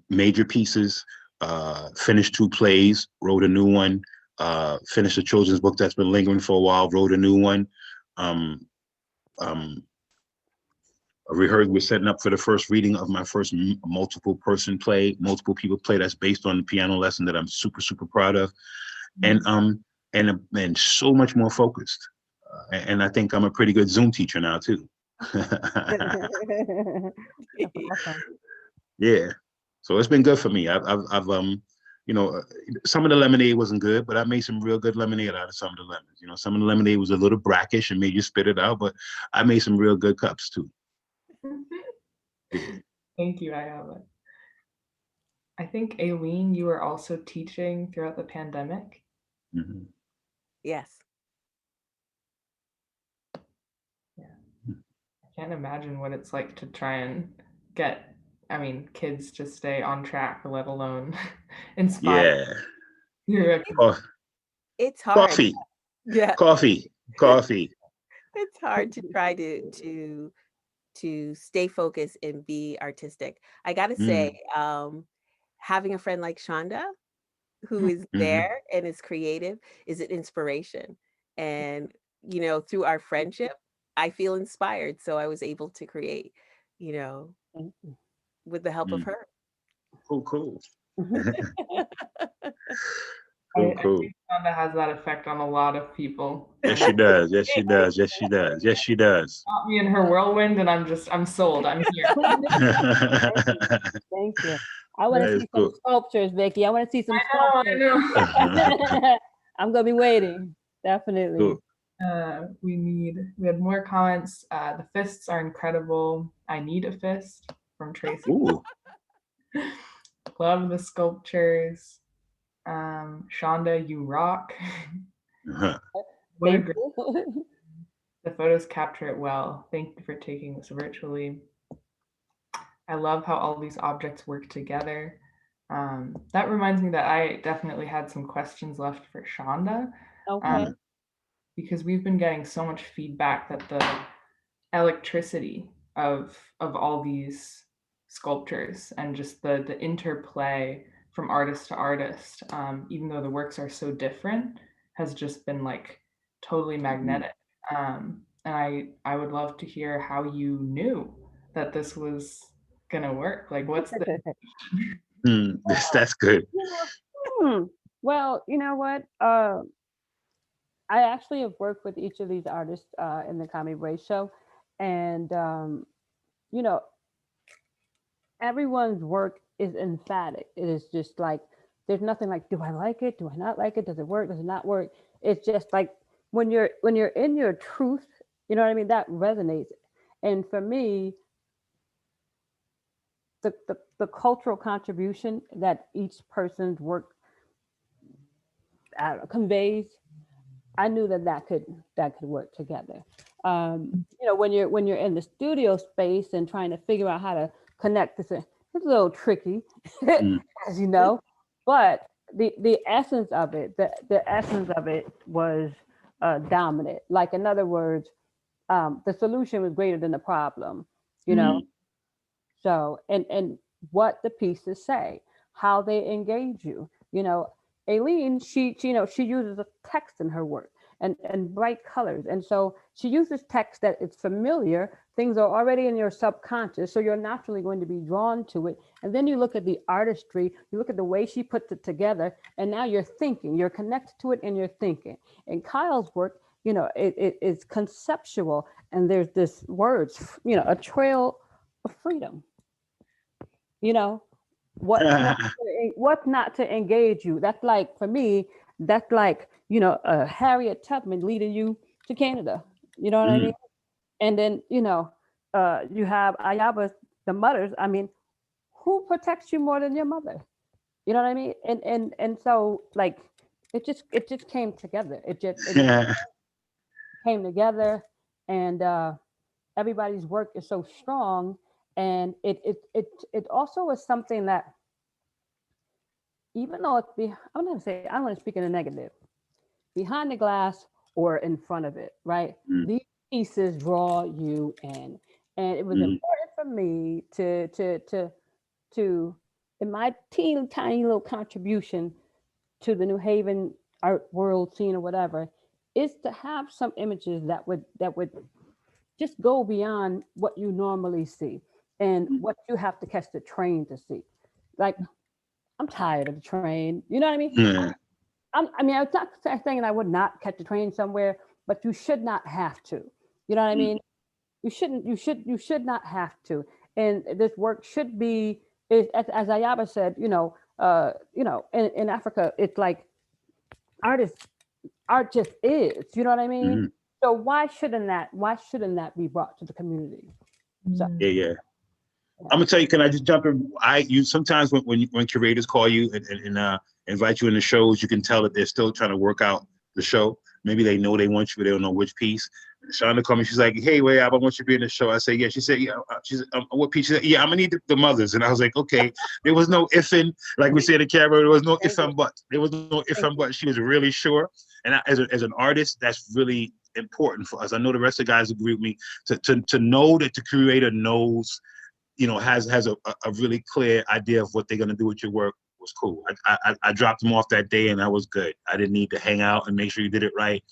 major pieces, finished 2 plays, wrote a new one, finished a children's book that's been lingering for a while, wrote a new one. We're setting up for the first reading of my first multiple people play that's based on the piano lesson that I'm super, super proud of. And so much more focused. And I think I'm a pretty good Zoom teacher now too. Yeah, so it's been good for me. I've you know, some of the lemonade wasn't good, but I made some real good lemonade out of some of the lemons. You know, some of the lemonade was a little brackish and made you spit it out, but I made some real good cups too. Thank you, Ayala. I think, Aileen, you were also teaching throughout the pandemic. Yes. Yeah. I can't imagine what it's like to try and get, kids to stay on track, let alone inspire. Yeah. It's hard. Coffee. Yeah. Coffee. It's hard to try to stay focused and be artistic. I gotta say, having a friend like Shaunda, who is there and is creative, is an inspiration. And, you know, through our friendship, I feel inspired. So I was able to create, you know, with the help of her. Cool. Cool. I think Shaunda has that effect on a lot of people. Yes, she does. Yes, she does. Yes, she does. Yes, she does. Got me in her whirlwind, and I'm sold. I'm here. Thank you. I want to see some sculptures, Vicki. I want to see some sculptures. I know. I'm gonna be waiting. Definitely. Cool. We had more comments. The fists are incredible. I need a fist from Tracy. Love the sculptures. Shaunda, you rock. What a great. The photos capture it well. Thank you for taking this virtually. I love how all these objects work together. That reminds me that I definitely had some questions left for Shaunda. Okay. Because we've been getting so much feedback that the electricity of all these sculptures and just the interplay from artist to artist, even though the works are so different, has just been like totally magnetic. And I would love to hear how you knew that this was gonna work. Like, what's the that's good. Well, you know what? I actually have worked with each of these artists in the Comedy Brace show, and you know, everyone's work is emphatic. It is just like there's nothing like, do I like it? Do I not like it? Does it work? Does it not work? It's just like when you're in your truth, you know what I mean? That resonates. And for me, the cultural contribution that each person's work conveys, I knew that could work together. You know, when you're in the studio space and trying to figure out how to connect this, it's a little tricky, as you know. But the essence of it, the essence of it was dominant. Like, in other words, the solution was greater than the problem. You know. So and what the pieces say, how they engage you. You know, Aileen, she uses a text in her work. and bright colors. And so she uses text that it's familiar, things are already in your subconscious, so you're naturally going to be drawn to it. And then you look at the artistry, you look at the way she puts it together, and now you're thinking, you're connected to it and you're thinking. And Kyle's work, you know, it is conceptual, and there's this words, you know, a trail of freedom. You know, what's not to engage you? That's like, for me, that's like, you know, Harriet Tubman leading you to Canada. You know what I mean? And then, you know, you have Iyaba, the mothers. I mean, who protects you more than your mother? You know what I mean? And so, like, it just came together. It came together, and everybody's work is so strong. And it also is something that, even though I don't want to speak in a negative, behind the glass or in front of it, right? These pieces draw you in. And it was important for me to in my tiny little contribution to the New Haven art world scene or whatever, is to have some images that would just go beyond what you normally see and what you have to catch the train to see. Like, I'm tired of the train. You know what I mean? I mean, it's not saying I would not catch the train somewhere, but you should not have to. You know what I mean? You should not have to. And this work should be, as Iyaba said, in Africa, it's like art just is. You know what I mean? So why shouldn't that be brought to the community? So, Yeah. I'm gonna tell you, can I just jump in? Sometimes when curators call you and invite you in the shows, you can tell that they're still trying to work out the show. Maybe they know they want you, but they don't know which piece. Shaunda called me. She's like, "Hey, I want you to be in the show." I say, "Yeah." She said, "Yeah." She said, "What piece?" She said, "Yeah, I'm gonna need the mothers." And I was like, "Okay." There was no ifing, like we say in the camera. There was no if and buts. There was no if and buts. She was really sure. And as an artist, that's really important for us. I know the rest of the guys agree with me to know that the curator knows, you know, has a really clear idea of what they're gonna do with your work was cool. I dropped them off that day and I was good. I didn't need to hang out and make sure you did it right.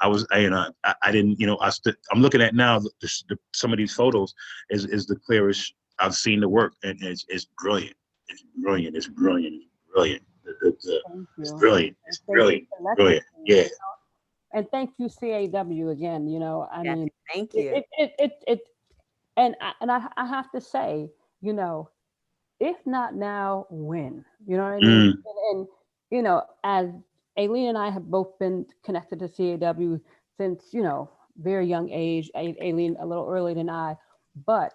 I didn't, you know, I'm looking at now some of these photos is the clearest I've seen the work, and it's brilliant. It's brilliant. It's brilliant. It's brilliant. It's brilliant. It's brilliant. Brilliant. Yeah. And thank you, CAW, again. You know, I mean, thank you. And I have to say, you know, if not now, when? You know what I mean? And you know, as Aileen and I have both been connected to CAW since, you know, very young age. Aileen a little earlier than I, but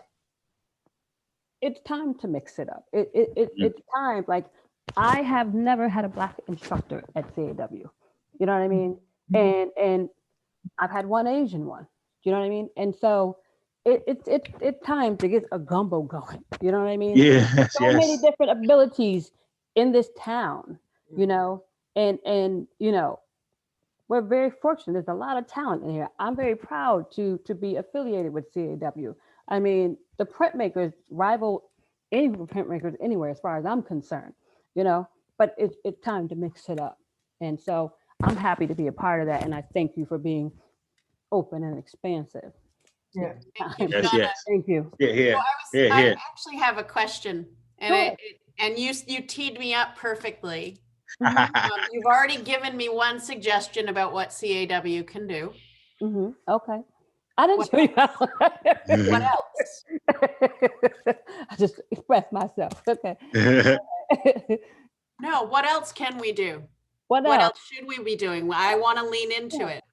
it's time to mix it up. It's time. Like, I have never had a Black instructor at CAW. You know what I mean? And I've had one Asian one. You know what I mean? And so it's time to get a gumbo going. You know what I mean? Yes. So many different abilities in this town, you know, and you know, we're very fortunate. There's a lot of talent in here. I'm very proud to be affiliated with CAW. I mean, the printmakers rival any printmakers anywhere as far as I'm concerned, you know, but it's time to mix it up. And so I'm happy to be a part of that. And I thank you for being open and expansive. Yeah. Thank you, Yes, Shaunda. yes. Thank you. Yeah. I actually have a question, and Sure. and you teed me up perfectly. Yeah. You've already given me one suggestion about what CAW can do. Okay. I didn't What show you how. What else? I just expressed myself. Okay. No, what else can we do? What What else? else should we be doing? I want to lean into it.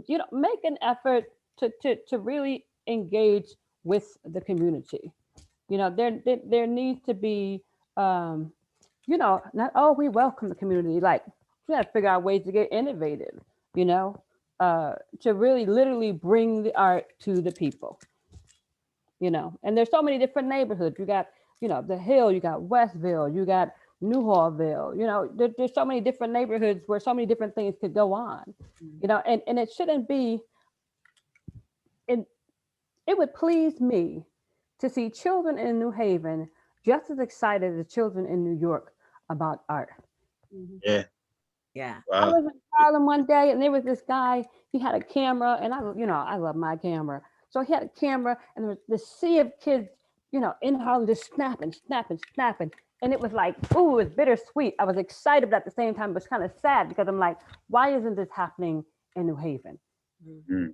You know, make an effort to really engage with the community. You know, there needs to be, you know, not, we welcome the community. Like, we got to figure out ways to get innovative, you know, to really literally bring the art to the people, you know. And there's so many different neighborhoods. You got, you know, the Hill, you got Westville, you got Newhallville, you know, there's so many different neighborhoods where so many different things could go on, you know, and it shouldn't be, it would please me to see children in New Haven just as excited as children in New York about art. Yeah. Yeah. I Wow. was in Harlem one day, and there was this guy. He had a camera, and I love my camera. So he had a camera, and there was this sea of kids, in Harlem just snapping, snapping, snapping. And it was like, ooh, it was bittersweet. I was excited, but at the same time, it was kind of sad because I'm like, why isn't this happening in New Haven? Mm.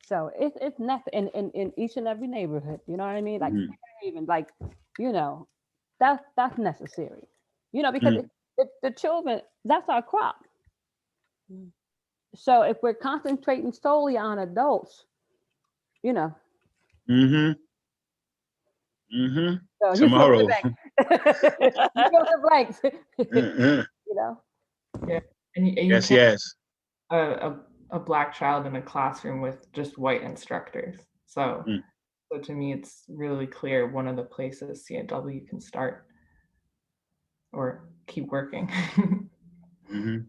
So it's nothing in each and every neighborhood. You know what I mean? Like Mhm. even like, that's necessary. Because if the children, that's our crop. Mm. So if we're concentrating solely on adults, Mm-hmm. Mm-hmm. so you fill Tomorrow. the blanks. You fill the blanks. Mhm. Yeah. And you Yes, can't yes. a Black child in a classroom with just white instructors. So, Mm. so to me, it's really clear one of the places CAW can start or keep working. Mm-hmm.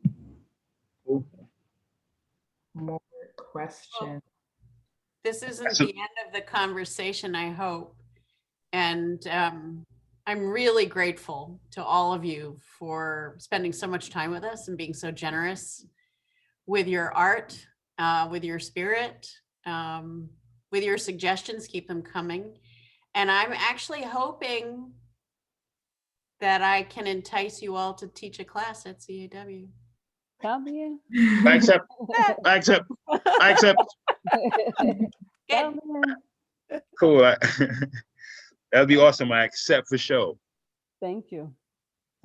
More questions. This isn't So- the end of the conversation, I hope. And I'm really grateful to all of you for spending so much time with us and being so generous with your art, with your spirit, with your suggestions. Keep them coming. And I'm actually hoping that I can entice you all to teach a class at CAW. Come here. I accept. I accept. I accept. Come here. Cool. That'd be awesome. I accept for sure. Thank you.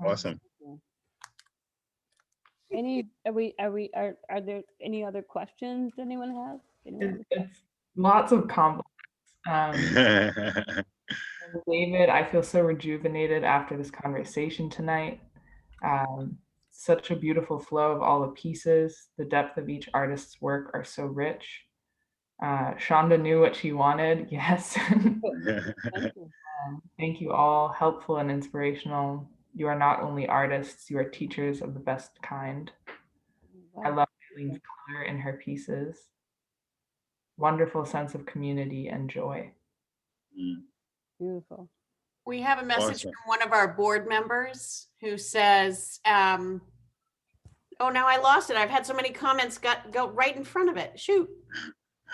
Awesome. Are there any other questions anyone has? It's lots of compliments. David, I feel so rejuvenated after this conversation tonight. Such a beautiful flow of all the pieces. The depth of each artist's work are so rich. Shaunda knew what she wanted. Yes. Thank you all. Helpful and inspirational. You are not only artists, you are teachers of the best kind. I love Aileen's color in her pieces. Wonderful sense of community and joy. Beautiful. We have a message Awesome. from one of our board members who says, oh, now I lost it. I've had so many comments go right in front of it. Shoot.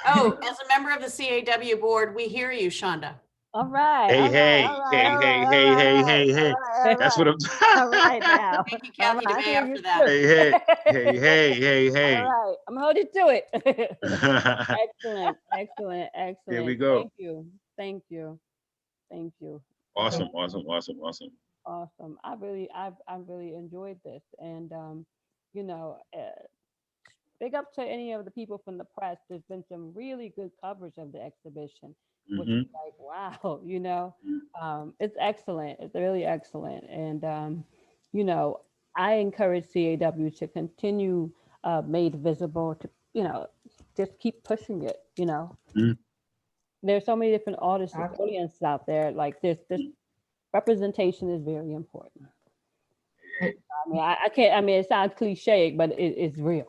Oh, as a member of the CAW board, we hear you, Shaunda. All right. Hey, all right, hey, all right, hey, all hey, right, hey, all hey, right, hey, hey. all right, That's what I'm. all right now. Thank you, All Kathy right, I DeMay, hear after you that. too. Hey, hey, hey. All right, I'm gonna hold you to it. Excellent, excellent, excellent. Here we go. Thank you, thank you, thank you. Awesome, awesome, awesome, awesome. Awesome. I've really enjoyed this, and big up to any of the people from the press. There's been some really good coverage of the exhibition, which is like, wow, it's excellent. It's really excellent. And, I encourage CAW to continue made visible, to, just keep pushing it, There's so many different audiences out there. Like this representation is very important. I mean, I can't, I mean, it sounds cliche, but it's real,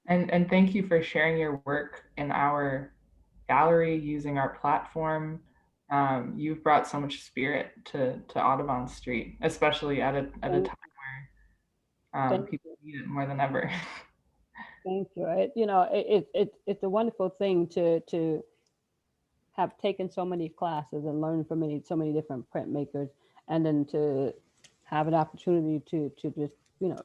And thank you for sharing your work in our gallery, using our platform. You've brought so much spirit to Audubon Street, especially at a time where people need it more than ever. Thank you. It's a wonderful thing to have taken so many classes and learned from so many different printmakers, and then to have an opportunity to just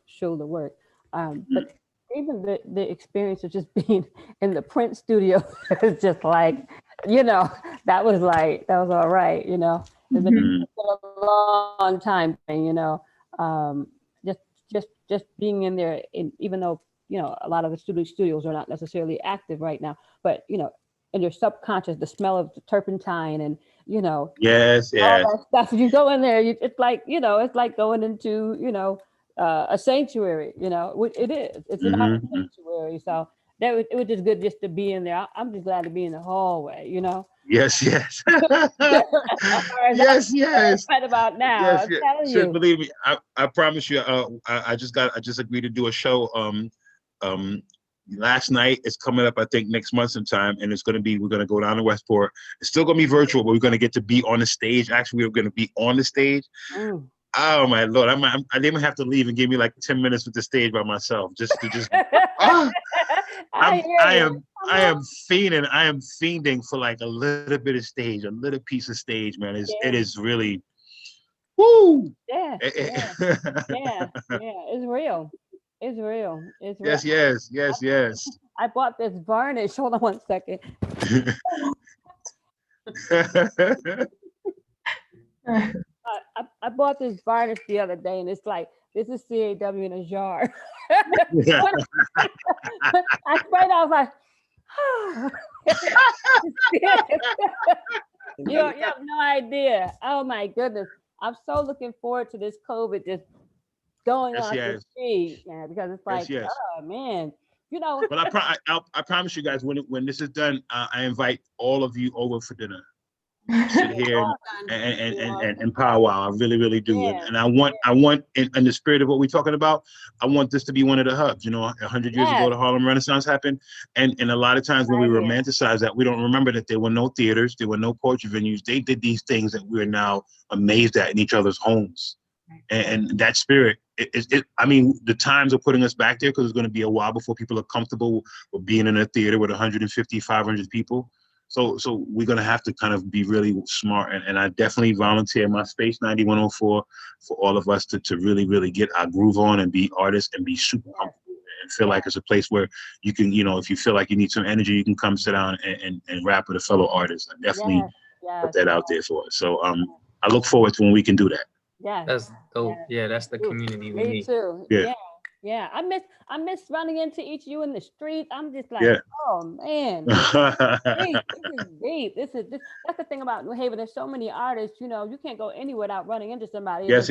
show the work. But even the experience of just being in the print studio is just like, that was all right. It's been a long time thing, just being in there, even though a lot of the studios are not necessarily active right now, but in your subconscious, the smell of the turpentine and yes, all that stuff. You go in there, it's like it's like going into a sanctuary. It is. It's an art sanctuary. So it was just good just to be in there. I'm just glad to be in the hallway. Yes, yes. Yes, yes. Right about now, yes, I'm telling you. Believe me, I promise you. I just agreed to do a show. Last night. It's coming up, I think, next month sometime, and we're gonna go down to Westport. It's still gonna be virtual, but we're gonna get to be on the stage. Actually, we're gonna be on the stage. Oh my Lord, I didn't have to leave and give me like 10 minutes with the stage by myself, just to just. I am fiending for like a little bit of stage, a little piece of stage, man. It is really, woo. Yeah. It's real. It's real. It's real. Yes. I bought this varnish. Hold on one second. I bought this varnish the other day, and it's like, this is CAW in a jar. I sprayed. I was like, you have no idea. Oh my goodness. I'm so looking forward to this COVID just going on the street, man, because it's like, oh man, you know. Well, I promise you guys, when this is done, I invite all of you over for dinner. Sit here and powwow. I really do. Yeah. And I want in the spirit of what we're talking about, I want this to be one of the hubs. You know, 100 years ago, the Harlem Renaissance happened. And a lot of times when we romanticize that, we don't remember that there were no theaters, there were no poetry venues. They did these things that we're now amazed at in each other's homes. And that spirit, I mean, the times are putting us back there because it's going to be a while before people are comfortable with being in a theater with 150, 500 people. So we're going to have to kind of be really smart. And I definitely volunteer my space 9104 for all of us to really get our groove on and be artists and be super comfortable and feel like it's a place where you can, you know, if you feel like you need some energy, you can come sit down and rap with a fellow artist. I definitely put that out there for us. So I look forward to when we can do that. Yeah. That's dope. Yeah, that's the community we need. Me too. Yeah. I miss running into each of you in the street. I'm just like, oh man, deep. That's the thing about New Haven. There's so many artists, you know, you can't go anywhere without running into somebody. Yes.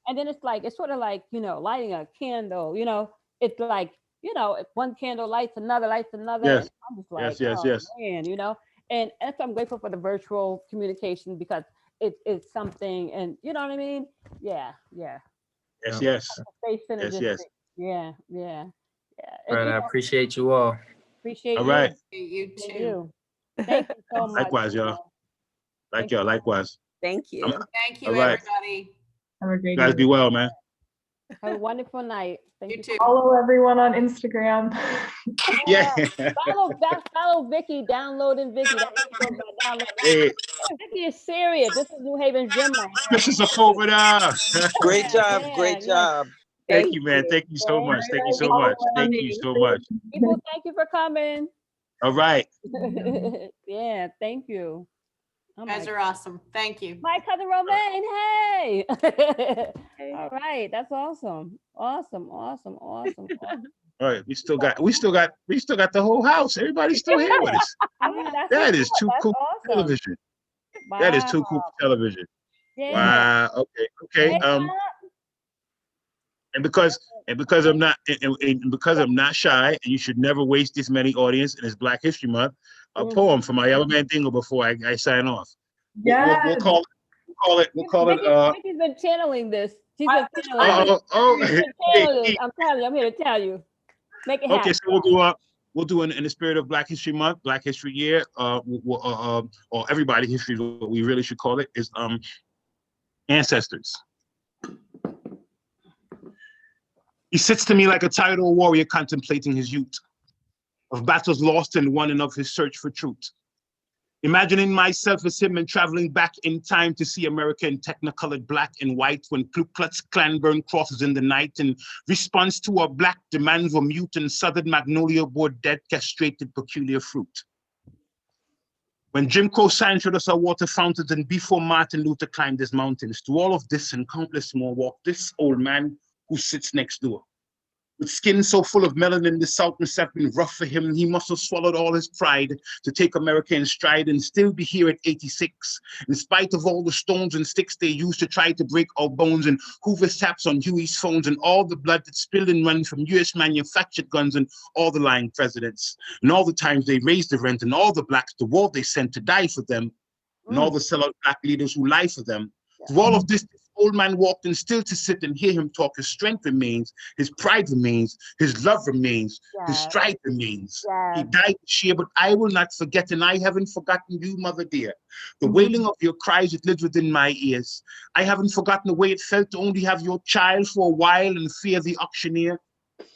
And then it's sort of like, you know, lighting a candle, you know, it's like, you know, if one candle lights another. Yes. I'm just like, yes. Man, you know, and that's why I'm grateful for the virtual communication because it's something, and you know what I mean? Yeah. Yes. Yeah. Right, I appreciate you all. Appreciate all you. Right. You too. Thank you so much. Likewise, y'all. Likewise. Thank you. Thank you, all right. everybody. Have a great You guys be well, man. Have a wonderful night. Thank You too. Follow everyone on Instagram. Yeah. Follow Vicki, downloading Vicki. Hey, Vicki is serious. This is New Haven's gym man. this is a over there. Great job. Great job. Thank you, man. Thank you so much. Thank you so much. Thank you so much. People, thank you for coming. All right. Yeah, thank you. You guys are awesome. Thank you. My cousin Romaine, hey. All right, that's awesome. Awesome. All right, we still got the whole house. Everybody's still here with us. That is too cool for television. Wow. That is too cool for television. Yeah. Wow. Okay. And because I'm not shy, and you should never waste this many audience, and it's Black History Month, a poem from Ayala Mandingo before I sign off. Yeah. We'll call it. Vicki's been channeling this. She's been channeling this. I'm telling you, I'm here to tell you. Make it happen. Okay, so we'll do in the spirit of Black History Month, Black History Year, or everybody history. What we really should call it is ancestors. He sits to me like a tidal warrior contemplating his youth, of battles lost and won and of his search for truth. Imagining myself as him and traveling back in time to see America in technicolored black and white when Ku Klux Klan burned crosses in the night in response to our black demands were mute and southern magnolia bore dead castrated peculiar fruit. When Jim Crow signs showed us our water fountains and before Martin Luther climbed his mountains, through all of this and countless more walked this old man who sits next door. With skin so full of melanin, the South must have been rough for him. He must have swallowed all his pride to take America in stride and still be here at 86. In spite of all the stones and sticks they used to try to break our bones and Hoover's taps on Huey's phones and all the blood that spilled and run from US manufactured guns and all the lying presidents. And all the times they raised the rent and all the blacks to war they sent to die for them. And all the sellout black leaders who lie for them. Through all of this old man walked in still to sit and hear him talk. His strength remains, his pride remains, his love remains, his stride remains. He died this year, but I will not forget, and I haven't forgotten you, mother dear. The wailing of your cries, it lives within my ears. I haven't forgotten the way it felt to only have your child for a while and fear the auctioneer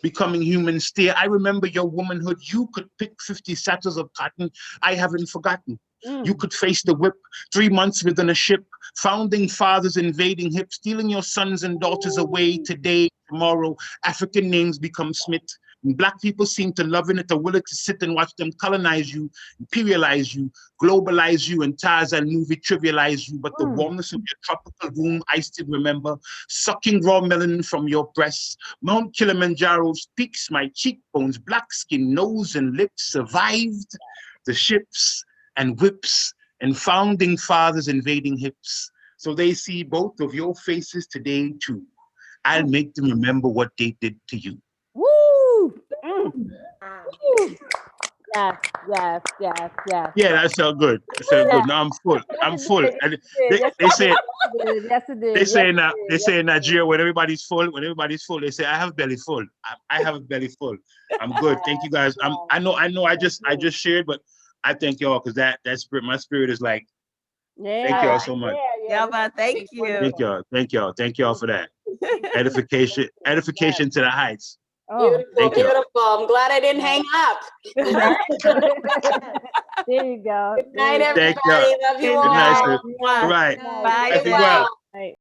becoming human steer. I remember your womanhood. You could pick 50 sacks of cotton. I haven't forgotten. You could face the whip, 3 months within a ship, founding fathers invading hips, stealing your sons and daughters away today, tomorrow. African names become Smith. And Black people seem to love it, are willing to sit and watch them colonize you, imperialize you, globalize you, and Tarzan movie trivialize you. But the warmness of your tropical room, I still remember, sucking raw melanin from your breasts. Mount Kilimanjaro's peaks, my cheekbones, black skin, nose, and lips survived the ships and whips and founding fathers invading hips. So they see both of your faces today too. I'll make them remember what they did to you. Woo! Woo! Yes, yes, yes, yes. Yeah, that sounds good. That sounds good. Now I'm full. I'm full. And they say in Nigeria when everybody's full, they say I have belly full. I have a belly full. I'm good. Thank you guys. I know I just shared, but I thank y'all because that spirit, my spirit is like, thank y'all so much. Iyaba, thank you. Thank y'all for that. Edification to the heights. Beautiful, beautiful. I'm glad I didn't hang up. There you go. Good night, everybody. Love you all. Good night, sir. All right. Bye. As well. Right.